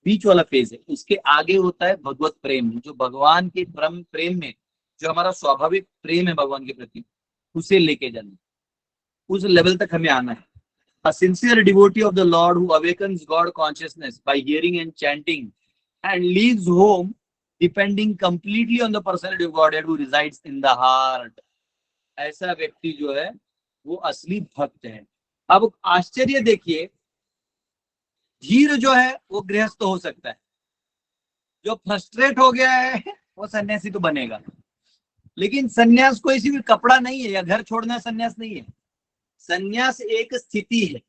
बीच वाला फेज है। उसके आगे होता है भगवत प्रेम, जो भगवान के परम प्रेम में, जो हमारा स्वाभाविक प्रेम है भगवान के प्रति, उसे लेके जाना, उस लेवल तक हमें आना है। A sincere devotee of the Lord who awakens God consciousness by hearing and chanting and leaves home depending completely on the personality of Godhead who resides in the heart. ऐसा व्यक्ति जो है वो असली भक्त है। अब आश्चर्य देखिए, धीर जो है वो गृहस्थ हो सकता है, जो फ्रस्ट्रेट हो गया है वो सन्यासी तो बनेगा। लेकिन सन्यास कोई सी भी कपड़ा नहीं है या घर छोड़ना सन्यास नहीं है। सन्यास एक स्थिति है।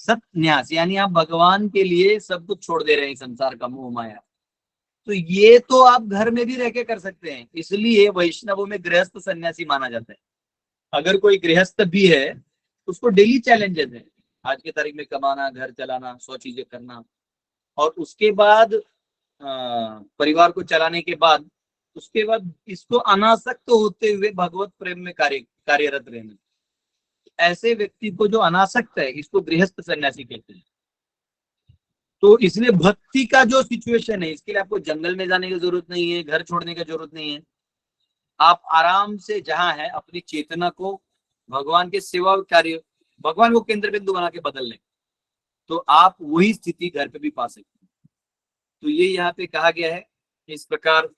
सत्न्यास यानी आप भगवान के लिए सब कुछ छोड़ दे रहे हैं, संसार का मोह माया। तो ये तो आप घर में भी रह के कर सकते हैं, इसलिए वैष्णवों में गृहस्थ सन्यासी माना जाता है। अगर कोई गृहस्थ भी है उसको डेली चैलेंजेस है, आज के तारीख में कमाना, घर चलाना, 100 चीजें करना, और उसके बाद परिवार को चलाने के बाद, उसके बाद इसको अनासक्त होते हुए भगवत प्रेम में कार्यरत रहना। ऐसे व्यक्ति को जो अनासक्त है इसको गृहस्थ सन्यासी कहते हैं। तो इसलिए भक्ति का जो सिचुएशन है, इसके लिए आपको जंगल में जाने की जरूरत नहीं है, घर छोड़ने की जरूरत नहीं है। आप आराम से जहां है अपनी चेतना को भगवान के सेवा कार्य, भगवान को केंद्र बिंदु बना के बदल लें, तो आप वही स्थिति घर पे भी पा सकते हैं। तो ये यहाँ पे कहा गया है। इस प्रकार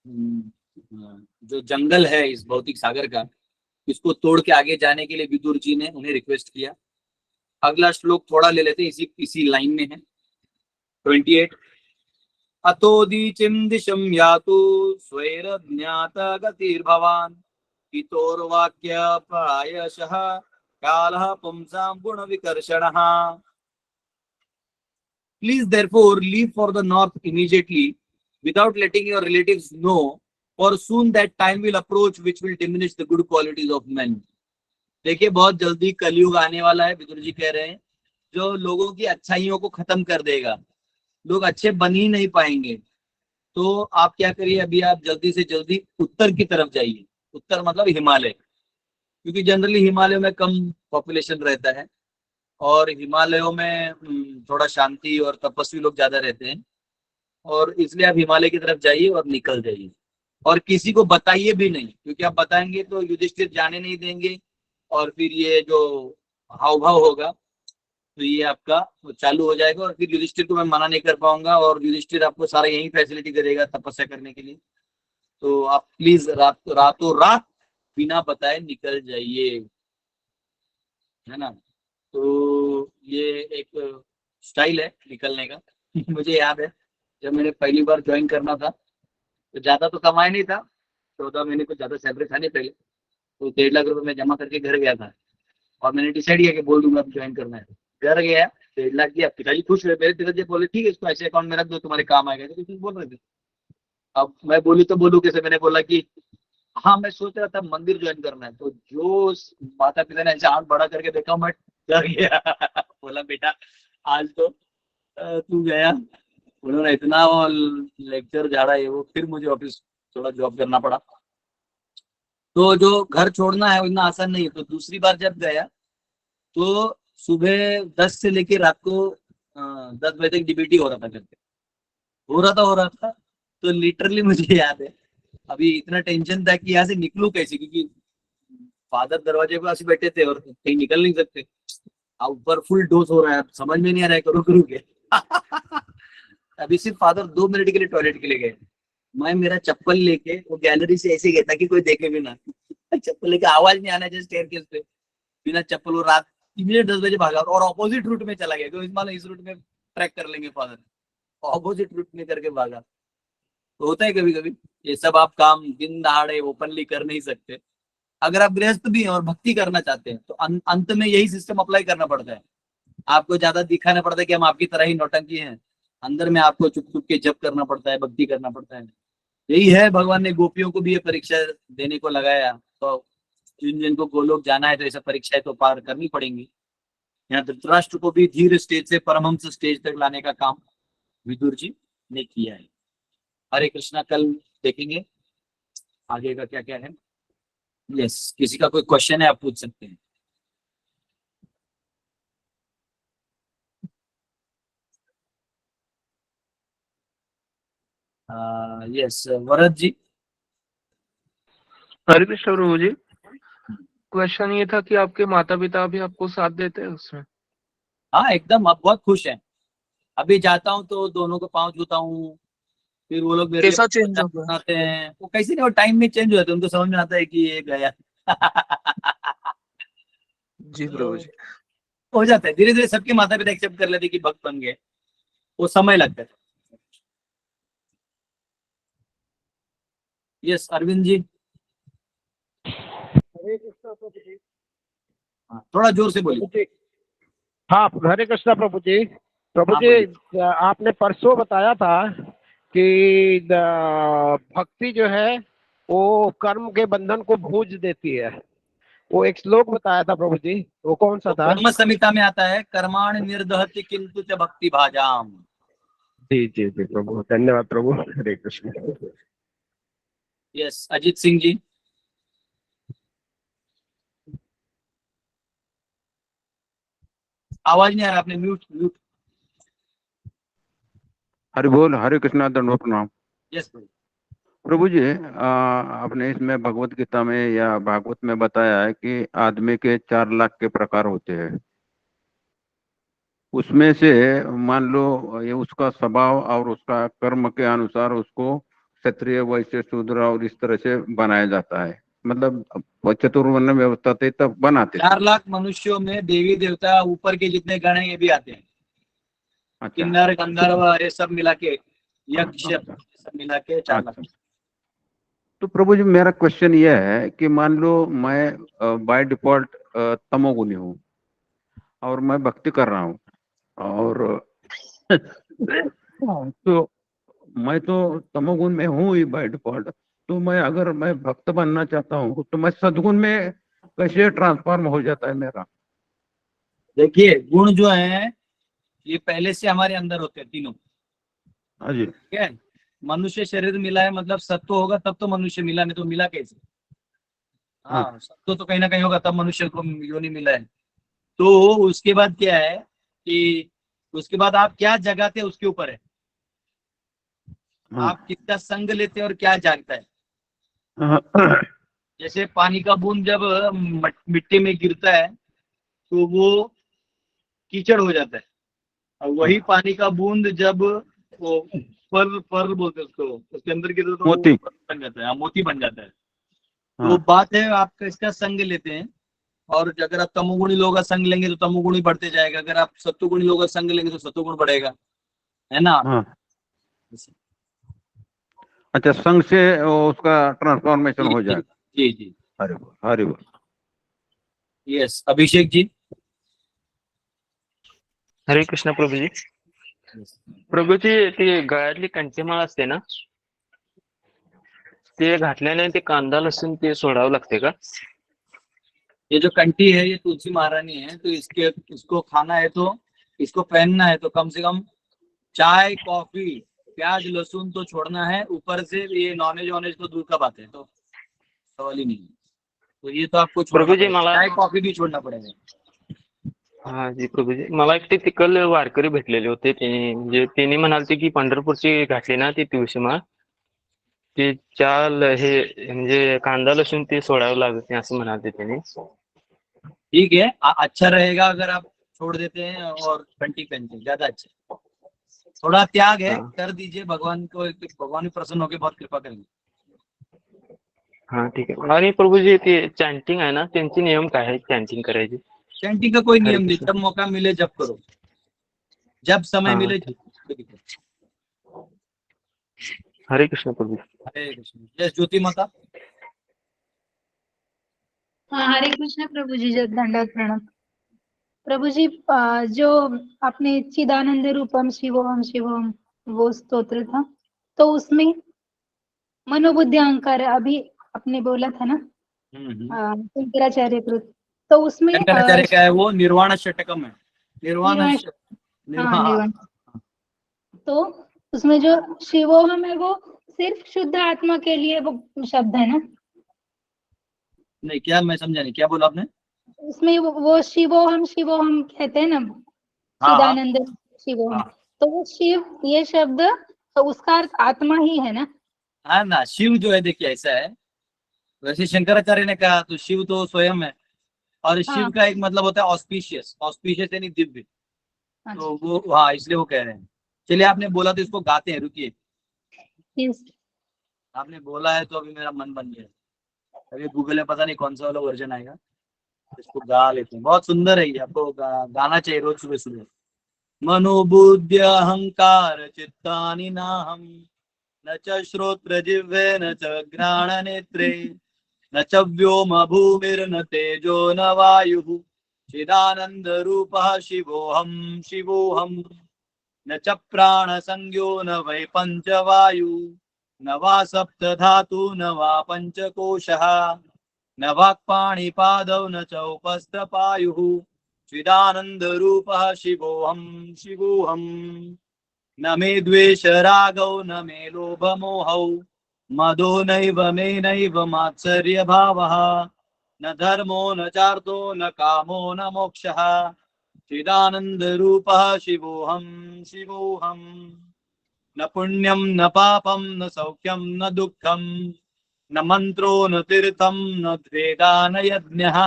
जो जंगल है इस भौतिक सागर का, इसको तोड़ के आगे जाने के लिए विदुर जी ने उन्हें रिक्वेस्ट किया। अगला श्लोक थोड़ा ले लेते हैं, इसी लाइन में है 28। अतोदीचिं दिशं यातु स्वैरज्ञात गतिर्भवान् हितोर्वाक्य प्रायशः कालः पुंसां गुण विकर्षणः। Please therefore leave for the north immediately without letting your relatives know, for soon that time will approach which will diminish the good qualities of men. देखिए बहुत जल्दी कलयुग आने वाला है, विदुर जी कह रहे हैं, जो लोगों की अच्छाइयों को खत्म कर देगा। लोग अच्छे बन ही नहीं पाएंगे। तो आप क्या करिए, अभी आप जल्दी से जल्दी उत्तर की तरफ जाइए। उत्तर मतलब हिमालय, क्योंकि जनरली हिमालय में कम पॉपुलेशन रहता है और हिमालयों में थोड़ा शांति और तपस्वी लोग ज्यादा रहते हैं, और इसलिए आप हिमालय की तरफ जाइए और निकल जाइए। और किसी को बताइए भी नहीं, क्योंकि आप बताएंगे तो युधिष्ठिर जाने नहीं देंगे और फिर ये जो हाव भाव होगा तो ये आपका चालू हो जाएगा और फिर युधिष्ठिर को मैं मना नहीं कर पाऊंगा और युधिष्ठिर आपको सारा यही फैसिलिटी करेगा तपस्या करने के लिए। तो आप प्लीज रातों रात बिना बताए निकल जाइए, है ना। तो ये एक स्टाइल है निकलने का। मुझे याद है जब मैंने पहली बार ज्वाइन करना था तो ज्यादा तो कमाया नहीं था, 14 महीने को ज्यादा सैलरी था नहीं पहले, तो 1.5 लाख रुपए मैं जमा करके घर गया था और मैंने डिसाइड किया कि बोल दूंगा ज्वाइन करना है। घर गया, 1.5 लाख दिया, पिताजी खुश हुए, मेरे पिताजी बोले ठीक है इसको ऐसे अकाउंट में रख दो तुम्हारे काम आएगा, तो कुछ बोल रहे थे। अब मैं बोलू तो बोलू कैसे, मैंने बोला कि हाँ मैं सोच रहा था मंदिर ज्वाइन करना है, तो जो माता पिता ने ऐसे हाथ बड़ा करके देखा मैं डर गया। बोला बेटा आज तो तू गया, उन्होंने इतना लेक्चर झाड़ा है वो, फिर मुझे ऑफिस थोड़ा जॉब करना पड़ा। तो जो घर छोड़ना है इतना आसान नहीं है। तो दूसरी बार जब गया तो सुबह 10 से लेके रात को 10 बजे तक डीबीटी हो रहा था करके, हो रहा था। तो लिटरली मुझे याद है अभी इतना टेंशन था कि यहाँ से निकलूं कैसे, क्योंकि फादर दरवाजे पे ऐसे बैठे थे और कहीं निकल नहीं सकते, ऊपर फुल डोज हो रहा है, समझ में नहीं आ रहा है करूँ क्या। अभी सिर्फ फादर 2 मिनट के लिए टॉयलेट के लिए गए, मैं मेरा चप्पल लेके वो गैलरी से ऐसे गया ताकि कोई देखे भी ना। चप्पल लेके आवाज नहीं आना चाहिए स्टेयरकेस पे, बिना चप्पल वो रात इमीडिएट 10 बजे भागा और ऑपोजिट रूट में चला गया, तो इस रूट में ट्रैक कर लेंगे फादर, ऑपोजिट रूट में करके भागा। तो होता है कभी कभी ये सब आप काम दिन दहाड़े ओपनली कर नहीं सकते। अगर आप गृहस्थ भी हैं और भक्ति करना चाहते हैं तो अंत में यही सिस्टम अप्लाई करना पड़ता है। आपको ज्यादा दिखाना पड़ता है कि हम आपकी तरह ही नौटंकी हैं, अंदर में आपको चुप चुप के जप करना पड़ता है, भक्ति करना पड़ता है। यही है, भगवान ने गोपियों को भी ये परीक्षा देने को लगाया, तो जिनको गोलोक जाना है तो ऐसा परीक्षाएं तो पार करनी पड़ेंगी। यहाँ धृतराष्ट्र को भी धीर स्टेज से परमहंस स्टेज तक लाने का काम विदुर जी ने किया है। हरे कृष्णा, कल देखेंगे आगे का क्या क्या है। यस, किसी का कोई क्वेश्चन है आप पूछ सकते हैं। यस वरद जी। हरे कृष्ण प्रभु जी, क्वेश्चन ये था कि आपके माता पिता भी आपको साथ देते हैं उसमें? हाँ एकदम, आप बहुत खुश हैं। अभी जाता हूँ तो दोनों को पाँव छूता हूँ, फिर वो लोग मेरे कैसा लिए चेंज होगा? बनाते हैं। वो कैसे नहीं, वो टाइम में चेंज हो जाते हैं, उनको समझ में आता है कि ये गया। जी प्रभु जी। हो जाता है धीरे धीरे, सबके माता पिता एक्सेप्ट कर लेते कि भक्त बन गए, वो समय लगता है। यस अरविंद जी। हरे कृष्णा प्रभु जी। थोड़ा जोर से बोलिए। हाँ, हरे कृष्णा प्रभु जी। प्रभु हाँ, जी, आपने परसों बताया था कि भक्ति जो है वो कर्म के बंधन को भूज देती है। वो एक श्लोक बताया था प्रभु जी, वो कौन सा था? कर्म संहिता में आता है, कर्माण निर्दहति किंतु च भक्ति भाजाम। जी जी जी प्रभु, धन्यवाद प्रभु। हरे कृष्ण। यस अजीत सिंह जी। आवाज नहीं आ रहा, आपने म्यूट। हरि बोल, हरे कृष्णा, दंडवत प्रणाम। यस प्रभु जी, आपने इसमें भगवत गीता में या भागवत में बताया है कि आदमी के 4 लाख के प्रकार होते हैं। उसमें से मान लो ये उसका स्वभाव और उसका कर्म के अनुसार उसको क्षत्रिय, वैश्य, शूद्र और इस तरह से बनाया जाता है। मतलब चतुर्वर्ण व्यवस्था थे तब बनाते 4 लाख मनुष्यों में देवी देवता ऊपर के जितने गण हैं ये भी आते हैं। अच्छा, किन्नर गंधर्व ये सब मिला के, यक्ष सब मिला के 4 लाख। तो प्रभु जी मेरा क्वेश्चन यह है कि मान लो मैं बाय डिफॉल्ट तमोगुणी हूँ और मैं भक्ति कर रहा हूँ और तो मैं तो तमोगुण में हूँ ही बाय डिफॉल्ट, तो मैं अगर मैं भक्त बनना चाहता हूँ तो मैं सद्गुण में कैसे ट्रांसफॉर्म हो जाता है मेरा? देखिए गुण जो है ये पहले से हमारे अंदर होते हैं तीनों। हाँ जी। ठीक है, मनुष्य शरीर मिला है मतलब सत्व होगा तब तो मनुष्य मिला, नहीं तो मिला कैसे? हाँ, सत्व तो कहीं ना कहीं होगा तब मनुष्य को योनि मिला है। तो उसके बाद क्या है कि उसके बाद आप क्या जगाते उसके ऊपर है, आप कितना संग लेते हैं और क्या जागता है। जैसे पानी का बूंद जब मिट्टी में गिरता है तो वो कीचड़ हो जाता है, और वही पानी का बूंद जब वो पर्ल बोलते हैं उसको, उसके अंदर गिरता है तो मोती। वो बन जाता है, मोती बन जाता है। तो हाँ। बात है, आप इसका संग लेते हैं, और अगर आप तमोगुणी लोगों का संग लेंगे तो तमोगुणी बढ़ते जाएगा, अगर आप सत्वगुणी लोगों का संग लेंगे तो सत्वगुण बढ़ेगा, है ना। हाँ। अच्छा, संघ से उसका ट्रांसफॉर्मेशन हो जाएगा। जी जी, हरि बोल, हरि बोल। यस, अभिषेक जी। हरे कृष्ण प्रभूजी. प्रभूजी, ती गळ्यातली कंठीमाळ असते ना, ते घातल्याने ते कांदा लसूण ते सोडावं लागते का? ये जो कंठी है ये तुलसी महारानी है, तो इसको खाना है तो इसको पहनना है तो कम से कम चाय कॉफी प्याज लहसुन तो छोड़ना है, ऊपर से ये नॉनवेज वॉनेज तो दूर का बात है, तो सवाल ही नहीं है। तो ये तो आपको छोड़ना प्रभूजी पड़ेगा, मला, चाय कॉफी भी छोड़ना पड़ेगा। हा जी प्रभूजी, मला एक ते तिकल वारकरी भेटलेले होते, ते म्हणजे त्यांनी म्हणालते की पंढरपूरची घातली ना ती तुळशी माळ, ते चाल हे म्हणजे कांदा लसूण ते सोडावं लागत नाही असं म्हणालते त्यांनी. ठीक है, अच्छा रहेगा अगर आप छोड़ देते हैं और घंटी पहनते हैं, ज्यादा अच्छा। थोड़ा त्याग है, हाँ। कर दीजिए, भगवान को, भगवान भी प्रसन्न होकर बहुत कृपा करेंगे। हा ठीक आहे. आणि प्रभूजी ते चॅन्टिंग आहे ना, त्यांचे नियम काय आहे चॅन्टिंग करायचे? चैंटिंग का कोई हरे नियम नहीं, कृष्ण. जब मौका मिले जब करो, जब समय हाँ, मिले ठीक. जब करो। हरे कृष्ण प्रभू. हरे कृष्ण। जय ज्योति माता। हाँ, हरे कृष्ण प्रभु जी, दंडवत प्रणाम। प्रभु जी, जो आपने चिदानंद रूपम शिवोहम वो स्तोत्र था, तो उसमें मनोबुद्धि अहंकार अभी आपने बोला था ना, शंकराचार्य कृत, तो उसमें शंकराचार्य क्या है, वो निर्वाण षटकम है, निर्वाण हाँ, निर्वाण। तो उसमें जो शिवोहम है वो सिर्फ शुद्ध आत्मा के लिए वो शब्द है ना? नहीं, क्या मैं समझा नहीं, क्या बोला आपने? उसमें वो शिवोहम कहते हैं ना, हाँ, चिदानंद शिवोहम, हाँ। तो वो शिव ये शब्द, तो उसका अर्थ आत्मा ही है ना? हाँ ना, शिव जो है देखिए ऐसा है, वैसे शंकराचार्य ने कहा तो शिव तो स्वयं है, और शिव हाँ। का एक मतलब होता है ऑस्पिशियस, ऑस्पिशियस यानी दिव्य, तो वो हाँ इसलिए वो कह रहे हैं। चलिए, आपने बोला तो इसको गाते हैं, रुकिए। आपने बोला है तो अभी मेरा मन बन गया, अभी गूगल में पता नहीं कौन सा वाला वर्जन आएगा, इसको गा लेते हैं। बहुत सुंदर है ये, आपको गाना चाहिए रोज सुबह सुबह। मनोबुद्धि अहंकार चित्तानि नाहं, न च श्रोत्र जिह्वे न च घ्राण नेत्रे, न च व्योम भूमिर्न तेजो न वायुः, चिदानंद रूपः शिवोहम शिवोहम, न च प्राण संज्ञो न वै पंचवायु, न वा सप्त धातु न वा पंचकोशः, न वाक्पाणिपादौ न चौपस्थपायुः, चिदानंद रूपः शिवोहम शिवोहम, न मे द्वेष रागौ न मे लोभ मोहौ, मदो नैव मे नैव मात्सर्य भावः, न धर्मो न चार्थो न कामो न मोक्षः, चिदानंद रूपः शिवोहम शिवोहम, न पुण्यम न पापम न सौख्यम न दुःखम, न मंत्रो न तीर्थम न द्वेदा न यज्ञः,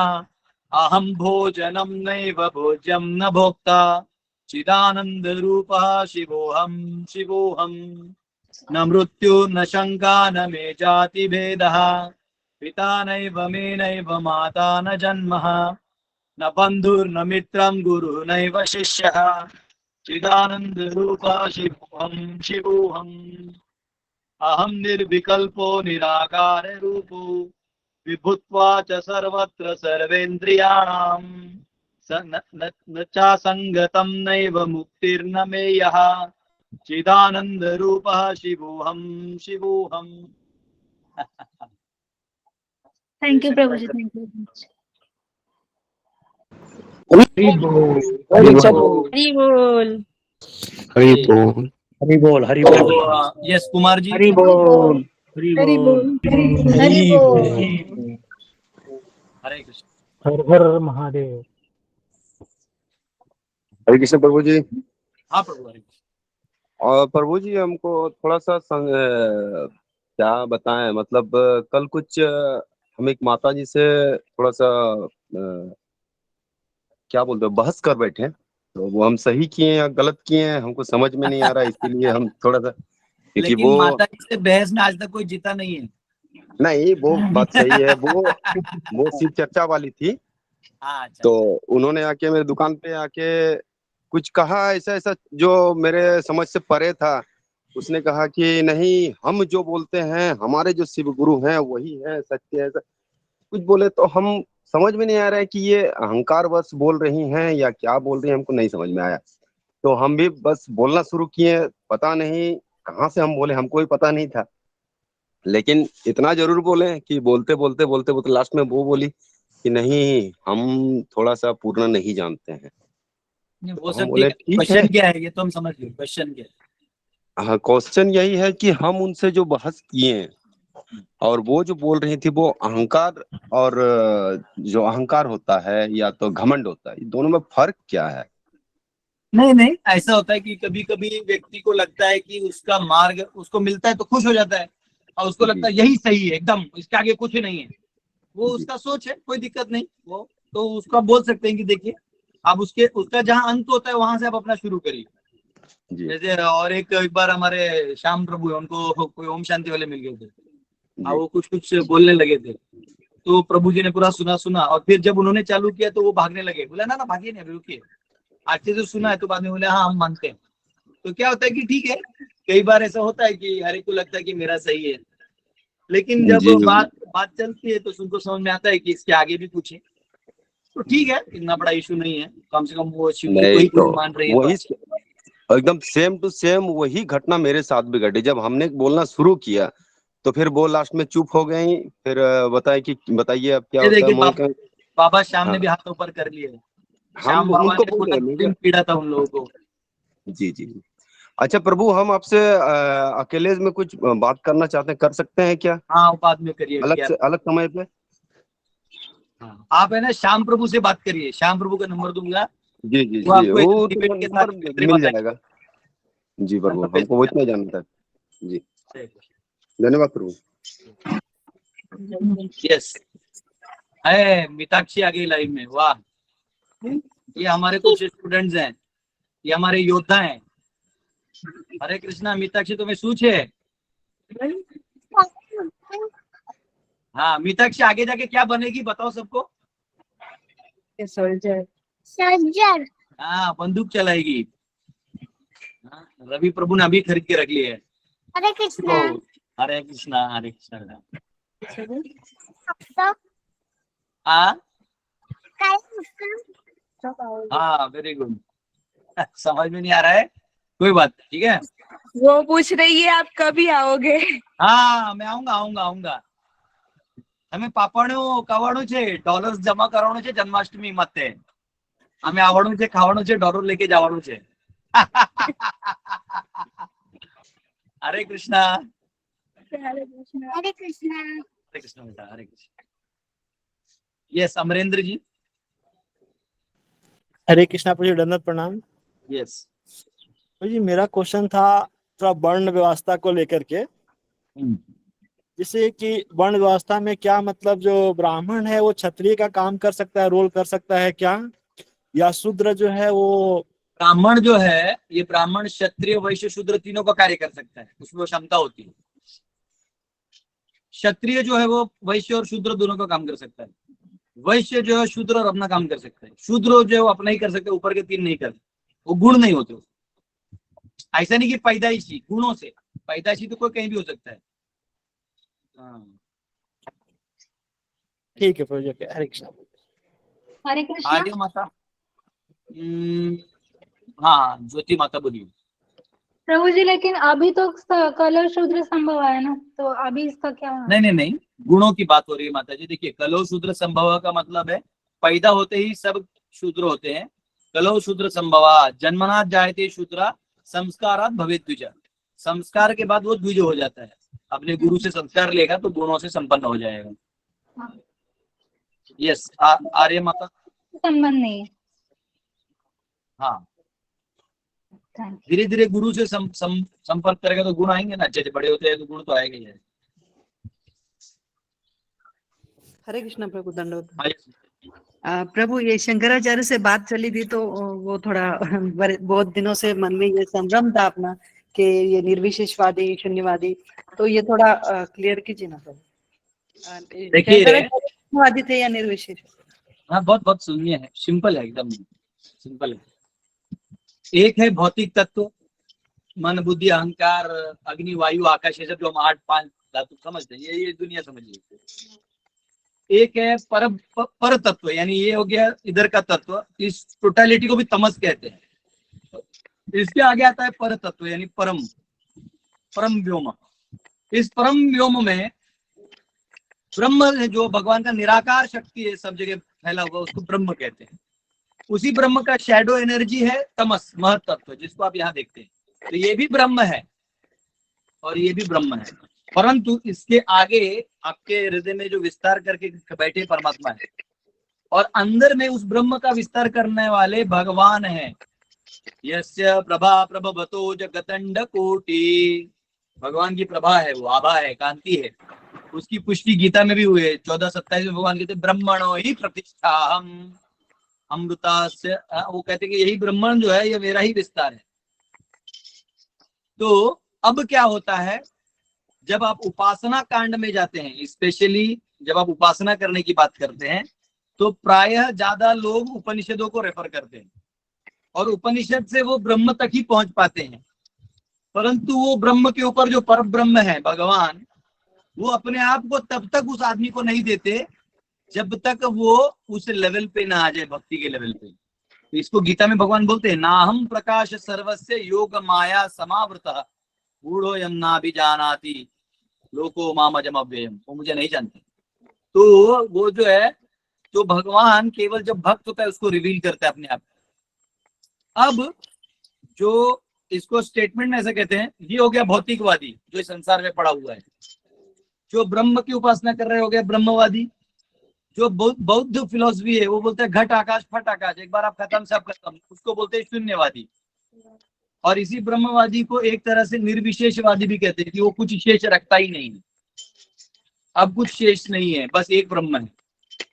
अहम भोजनम नैव भोज्यम न भोक्ता, चिदानंद रूपः शिवोहम शिवोहम, न मृत्यु न शंका न मे जाति भेदः, पिता नैव मे नैव माता न जन्मः, न बंधुर्न मित्रं गुरु नैव शिष्यः, चिदानंद रूपः शिवोहम शिवोहम, अहम निर्विकल्पो निराकार रूपो, विभुत्वा च सर्वत्र सर्वेन्द्रियाणां, न चासंगतं नैव मुक्तिर्न मेयः, चिदानंद रूपः शिवोहम शिवोहम। Thank you Prabhu ji, thank you. Hari बोल, हरि बोल, हरि बोल। हरि बोल। हरि बोल, हरि बोल, यस कुमार जी। हरि बोल, हरि हरि बोल, बोल, हरि बोल। हरे कृष्ण। हर हर महादेव। हरे कृष्ण प्रभु जी। हाँ प्रभु, हरे कृष्ण। और प्रभु जी, हमको थोड़ा सा क्या बताएं, मतलब कल कुछ हम एक माता जी से थोड़ा सा क्या बोलते हैं बहस कर बैठे, तो वो हम सही किए या गलत किए हैं हमको समझ में नहीं आ रहा, इसीलिए हम थोड़ा सा, क्योंकि लेकिन वो माता जी से बहस में आज तक कोई जीता नहीं है। नहीं, वो बात सही है, वो शिव चर्चा वाली थी। हाँ, अच्छा, तो उन्होंने आके मेरे दुकान पे आके कुछ कहा ऐसा ऐसा जो मेरे समझ से परे था। उसने कहा कि नहीं, हम जो बोलते हैं, हमारे जो शिव गुरु हैं वही है सत्य है, ऐसा कुछ बोले। तो हम समझ में नहीं आ रहा है कि ये अहंकार बस बोल रही हैं या क्या बोल रही हैं, हमको नहीं समझ में आया। तो हम भी बस बोलना शुरू किए, पता नहीं कहाँ से हम बोले, हमको भी पता नहीं था। लेकिन इतना जरूर बोले कि बोलते बोलते बोलते बोलते लास्ट में वो बोली कि नहीं, हम थोड़ा सा पूर्ण नहीं जानते हैं। नहीं, तो वो हम सब बोले ठीक है। ठीक है। क्वेश्चन क्या है ये तो हम समझ गए, क्वेश्चन क्या है। हाँ, क्वेश्चन यही है कि हम उनसे जो बहस किए और वो जो बोल रही थी वो अहंकार, और जो अहंकार होता है या तो घमंड होता है, दोनों में फर्क क्या है? नहीं नहीं, ऐसा होता है कि कभी कभी व्यक्ति को लगता है कि उसका मार्ग उसको मिलता है तो खुश हो जाता है, और उसको लगता है यही सही है एकदम, इसके आगे कुछ नहीं है। वो उसका सोच है, कोई दिक्कत नहीं। वो तो उसको आप बोल सकते हैं कि देखिए, आप उसका जहाँ अंत होता है वहां से आप अपना शुरू करिए। जैसे और एक बार हमारे श्याम प्रभु है, उनको कोई ओम शांति वाले मिल गए थे, और वो कुछ कुछ बोलने लगे थे। तो प्रभु जी ने पूरा सुना, और फिर जब उन्होंने चालू किया तो वो भागने लगे। बोला ना भागिए नहीं, अभी रुकिए, अच्छे से सुना है। तो बाद में बोले हाँ हम मानते हैं। तो क्या होता है कि ठीक है, कई बार ऐसा होता है कि हर एक को लगता है कि मेरा सही है, लेकिन जब जी बात चलती है तो उनको समझ में आता है कि इसके आगे भी कुछ है। तो ठीक है, इतना बड़ा इशू नहीं है, कम से कम वो शिव जी को नहीं, ही तो गुरु मान रही है। वही एकदम सेम टू सेम वही घटना मेरे साथ भी घटी। जब हमने बोलना शुरू किया तो फिर वो लास्ट में चुप हो गई। फिर बताइए अब क्या ये होता है देखिए, मोह का। बाबा श्याम हाँ, ने भी हाथ ऊपर कर लिए। हम श्याम बाबा उनको ने बोल पूरा रहे दिन पीड़ा था उन लोगों को। जी जी जी। अच्छा प्रभु, हम आपसे अकेले में कुछ बात करना चाहते हैं, कर सकते हैं क्या? हाँ, वो बाद में करिए अलग क्या। से अलग समय पे। हाँ, आप है ना श्याम प्रभु से बात करिए, श्याम प्रभु का नंबर दूंगा, जी जी वो जी, आपको वो एकदम तो डिबेट के साथ नंबर victory मिल बताएंगे। जाएगा। जी प्रभु, हमको वो इतना जानना था। जी, धन्यवाद प्रभु। यस, है मीताक्षी आ गई लाइव में, वाह। ये हमारे कुछ स्टूडेंट्स हैं, ये हमारे योद्धा हैं। हरे कृष्णा। मीताक्षी तुम्हें सूझ है? हाँ, मीताक्षी आगे जाके क्या बनेगी बताओ सबको। सोल्जर। हाँ, बंदूक चलाएगी। हाँ, रवि प्रभु ने अभी खरीद के रख ली है। हरे कृष्णा। हरे कृष्णा हरे कृष्णा। हाँ हाँ, वेरी गुड। समझ में नहीं आ रहा है, कोई बात नहीं, ठीक है। वो पूछ रही है आप कभी आओगे? हाँ, मैं आऊंगा। हमें पापड़ों कवाड़ों છે ડોલર્સ જમા કરવાનું છે જન્માષ્ટમી માટે। અમે આવવાનું છે, ખાવાનું છે, ડોલર લેકે જવાનું છે। हरे कृष्णा। हरे कृष्णा। हरे कृष्णा। हरे कृष्णा बेटा, हरे कृष्णा। यस, अमरेंद्र जी। हरे कृष्णा प्रभु जी, दंडवत प्रणाम। यस प्रभु जी, मेरा क्वेश्चन था थोड़ा वर्ण व्यवस्था को लेकर के, जैसे कि वर्ण व्यवस्था में क्या मतलब जो ब्राह्मण है वो क्षत्रिय का काम कर सकता है, रोल कर सकता है क्या, या शूद्र जो है वो? ब्राह्मण जो है, ये ब्राह्मण क्षत्रिय वैश्य शूद्र तीनों का कार्य कर सकता है, उसमें क्षमता होती है। क्षत्रिय जो है वो वैश्य और शूद्र दोनों का काम कर सकता है। वैश्य जो है शूद्र और अपना काम कर सकता है। शूद्र जो है वो अपना ही कर सकते हैं, ऊपर के तीन नहीं करते, वो गुण नहीं होते। ऐसा नहीं कि पैदाइशी गुणों से, पैदाइशी तो कोई कहीं भी हो सकता है। ठीक है प्रभु जी, हरे कृष्णा। हरे कृष्णा। आर्य माता, हाँ ज्योति माता बोलिए। प्रभु जी, लेकिन अभी तो कलर शूद्र संभव है ना, तो अभी इसका क्या? नहीं, गुणों की बात हो रही है माता जी। देखिए, कलो शूद्र संभव का मतलब है पैदा होते ही सब शूद्र होते हैं। कलो शूद्र संभवा, जन्मनाथ जायते शूद्रा, संस्कारात भवेत् द्विज। संस्कार के बाद वो द्विज हो जाता है। अपने गुरु से संस्कार लेगा तो गुणों से संपन्न हो जाएगा। यस, आर्य माता। संबंध नहीं। हाँ, धीरे धीरे गुरु से संपर्क करेगा तो गुण आएंगे ना, अच्छे बड़े होते हैं तो गुण तो आएंगे ही। हरे कृष्ण प्रभु, दंडवत। हाँ जी। प्रभु, ये शंकराचार्य से बात चली थी तो वो थोड़ा बहुत दिनों से मन में ये संभ्रम था अपना कि ये निर्विशेषवादी शून्यवादी, तो ये थोड़ा क्लियर कीजिए ना प्रभु। देखिए, शंकराचार्य शून्यवादी थे या निर्विशेष? हाँ, बहुत बहुत शून्य है, सिंपल है, एकदम सिंपल है। एक है भौतिक तत्व, मन बुद्धि अहंकार अग्नि वायु आकाश, ये सब जो हम 8-5 धातु समझते हैं, ये दुनिया समझिए। एक है पर तत्व, यानी ये हो गया इधर का तत्व, इस टोटलिटी को भी तमस कहते हैं। इसके आगे आता है पर तत्व, यानी परम व्योम। इस परम व्योम में ब्रह्म जो भगवान का निराकार शक्ति है, सब जगह फैला हुआ, उसको ब्रह्म कहते हैं। उसी ब्रह्म का शैडो एनर्जी है तमस, महत तत्व, जिसको आप यहाँ देखते हैं। तो ये भी ब्रह्म है और ये भी ब्रह्म है, परंतु इसके आगे आपके हृदय में जो विस्तार करके बैठे परमात्मा है, और अंदर में उस ब्रह्म का विस्तार करने वाले भगवान हैं। यस्य प्रभा प्रभवतो जगतंड कोटि, भगवान की प्रभा है, वो आभा है, कांति है। उसकी पुष्टि गीता में भी हुई है। 14:27 में भगवान कहते ब्रह्मणो ही प्रतिष्ठा हम अमृता से, वो कहते कि यही ब्रह्मण जो है ये मेरा ही विस्तार है। तो अब क्या होता है, जब आप उपासना कांड में जाते हैं, स्पेशली जब आप उपासना करने की बात करते हैं, तो प्रायः ज्यादा लोग उपनिषदों को रेफर करते हैं और उपनिषद से वो ब्रह्म तक ही पहुंच पाते हैं। परंतु वो ब्रह्म के ऊपर जो पर ब्रह्म है भगवान, वो अपने आप को तब तक उस आदमी को नहीं देते जब तक वो उस लेवल पे ना आ जाए, भक्ति के लेवल पे। तो इसको गीता में भगवान बोलते हैं, नाहम प्रकाश सर्वस्य योग माया समावृतः गूढ़ो यम नाभिजानाति लोको मामजम अव्ययम, वो मुझे नहीं जानते। तो वो जो है, तो भगवान केवल जब भक्त होता है उसको रिवील करता है अपने आप। अब जो इसको स्टेटमेंट में ऐसा कहते हैं, ये हो गया भौतिकवादी जो इस संसार में पड़ा हुआ है। जो ब्रह्म की उपासना कर रहे हो गया ब्रह्मवादी। जो बौद्ध फिलोसफी है वो बोलते हैं घट आकाश फट आकाश, एक बार आप खत्म सब खत्म, उसको बोलते हैं शून्यवादी। और इसी ब्रह्मवादी को एक तरह से निर्विशेषवादी भी कहते हैं कि वो कुछ शेष रखता ही नहीं है, अब कुछ शेष नहीं है, बस एक ब्रह्म है,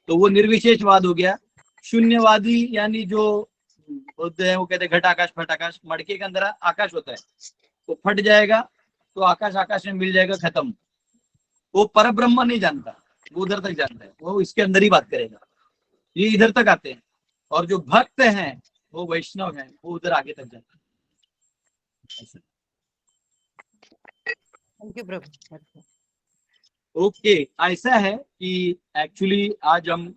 तो वो निर्विशेषवाद हो गया। शून्यवादी यानी जो बुद्ध है वो कहते हैं घट आकाश फट आकाश, मड़के के अंदर आकाश होता है, तो फट जाएगा तो आकाश आकाश में मिल जाएगा, खत्म। वो पर ब्रह्म नहीं जानता, वो उधर तक जानता है, वो इसके अंदर ही बात करेगा। ये इधर तक आते हैं, और जो भक्त हैं वो वैष्णव हैं, वो उधर आगे तक जाते हैं। Thank you Prabhu. ओके, ऐसा है कि एक्चुअली आज हम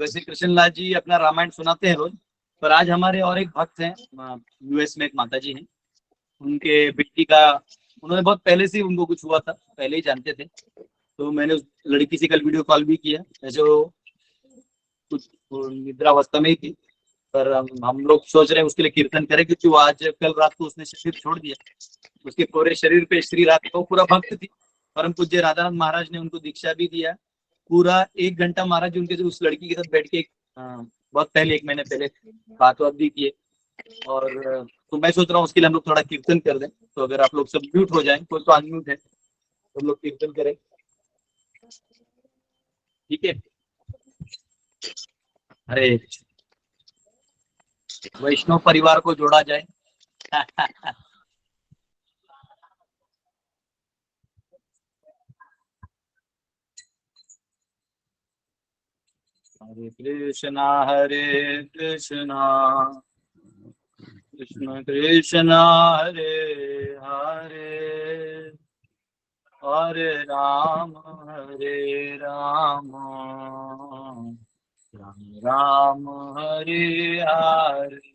वैसे कृष्णलाल जी अपना रामायण सुनाते हैं रोज, पर आज हमारे और एक भक्त हैं, यूएस में एक माता जी हैं, उनके बेटी का, उन्होंने बहुत पहले से उनको कुछ हुआ था, पहले ही जानते थे, तो मैंने उस लड़की से कल वीडियो कॉल भी किया। जैसे वो कुछ निद्रावस्था में ही थी, पर हम लोग सोच रहे हैं उसके लिए कीर्तन करें, क्योंकि वो आज कल रात को उसने शरीर छोड़ दिया। उसके पूरे शरीर पे श्री राधा, वो पूरा भक्त थी। परम पूज्य राधानाथ महाराज ने उनको दीक्षा भी दिया। पूरा 1 घंटा महाराज जी उनके उस लड़की के साथ बैठ के बहुत पहले 1 महीने पहले बात भी किए। और तो मैं सोच रहा हूँ उसके लिए हम लोग थोड़ा कीर्तन कर दें। तो अगर आप लोग सब म्यूट हो जाएं, कोई तो अनम्यूट है, तो हम लोग कीर्तन करें, ठीक है? अरे वैष्णव परिवार को जोड़ा जाए। हरे कृष्णा कृष्ण कृष्णा हरे हरे, हरे राम राम राम हरे हरे,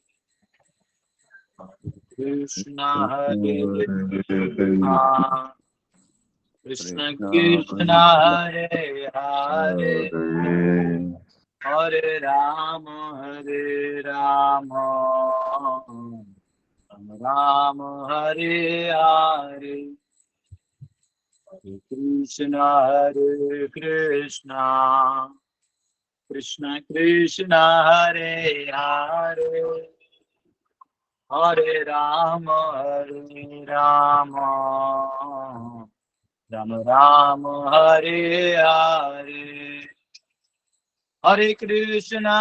कृष्ण हरे कृष्णा कृष्ण कृष्ण हरे हरे, हरे राम राम राम हरे हरे, हरे कृष्णा कृष्ण कृष्ण हरे हरे, हरे राम राम राम राम हरे हरे, हरे कृष्णा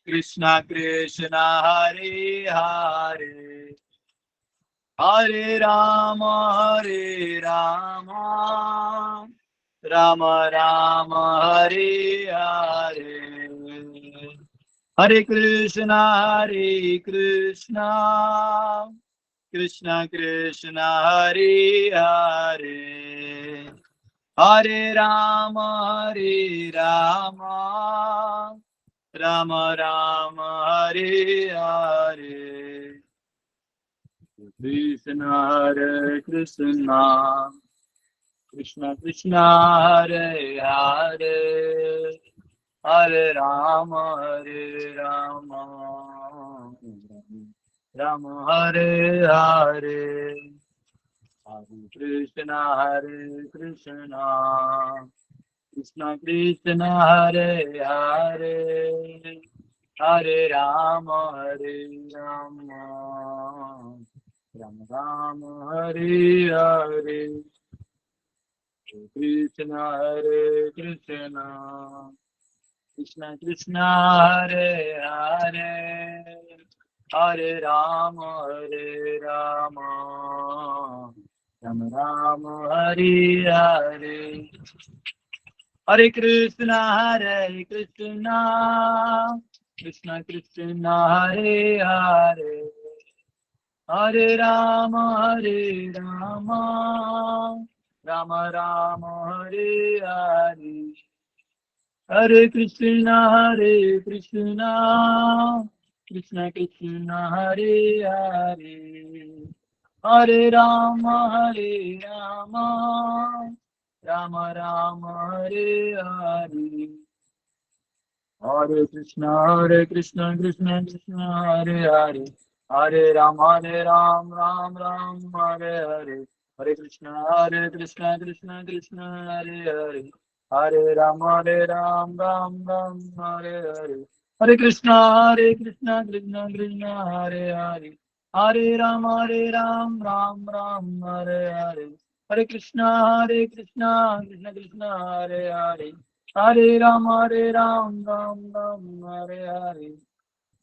कृष्णा कृष्णा हरे हरे, हरे राम राम राम हरे हरे, हरे कृष्णा कृष्णा कृष्णा हरे हरे, हरे राम राम राम हरे हरे, कृष्णा कृष्णा कृष्णा हरे हरे, हरे राम राम हरे हरे, हरे कृष्णा कृष्णा कृष्णा हरे हरे, हरे राम राम राम हरे हरे, कृष्णा कृष्णा कृष्णा हरे हरे, हरे राम राम राम हरे हरे, हरे कृष्णा कृष्णा कृष्णा हरे हरे, हरे राम राम राम हरे हरे, हरे कृष्णा कृष्णा कृष्णा हरे हरे, हरे राम राम राम हरे हरे, हरे कृष्णा कृष्णा कृष्णा हरे हरे, हरे राम राम राम हरे हरे, हरे कृष्णा कृष्णा कृष्णा हरे हरे, हरे राम राम राम हरे हरे, हरे कृष्णा कृष्णा कृष्णा हरे हरे, हरे राम राम हरे हरे, हरे कृष्णा कृष्णा कृष्णा हरे हरे, हरे राम राम हरे हरे,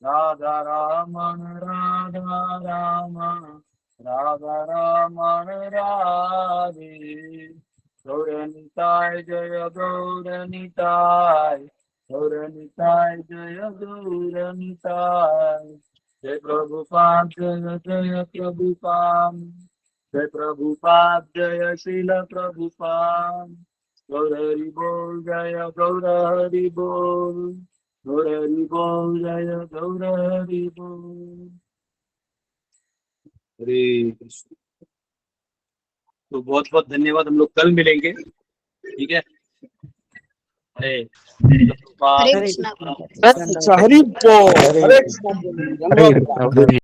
राधा रामन राधा रामन राधे, गौरनिताय जय गौरनिताय जय गौरनिताय, जय प्रभुपाद जय प्रभुपाद, जय प्रभुपाद जय शील प्रभुपाद, गौर हरि बोल जय गौर हरि बोल, गौर हरि बोल जय गौर हरि बोल। हरे कृष्ण। तो बहुत बहुत धन्यवाद, हम लोग कल मिलेंगे, ठीक है। हरे हरे प्रभुपाद। कृष्णा। अच्छा, हरि बोल, हरे कृष्ण। हरे कृष्ण।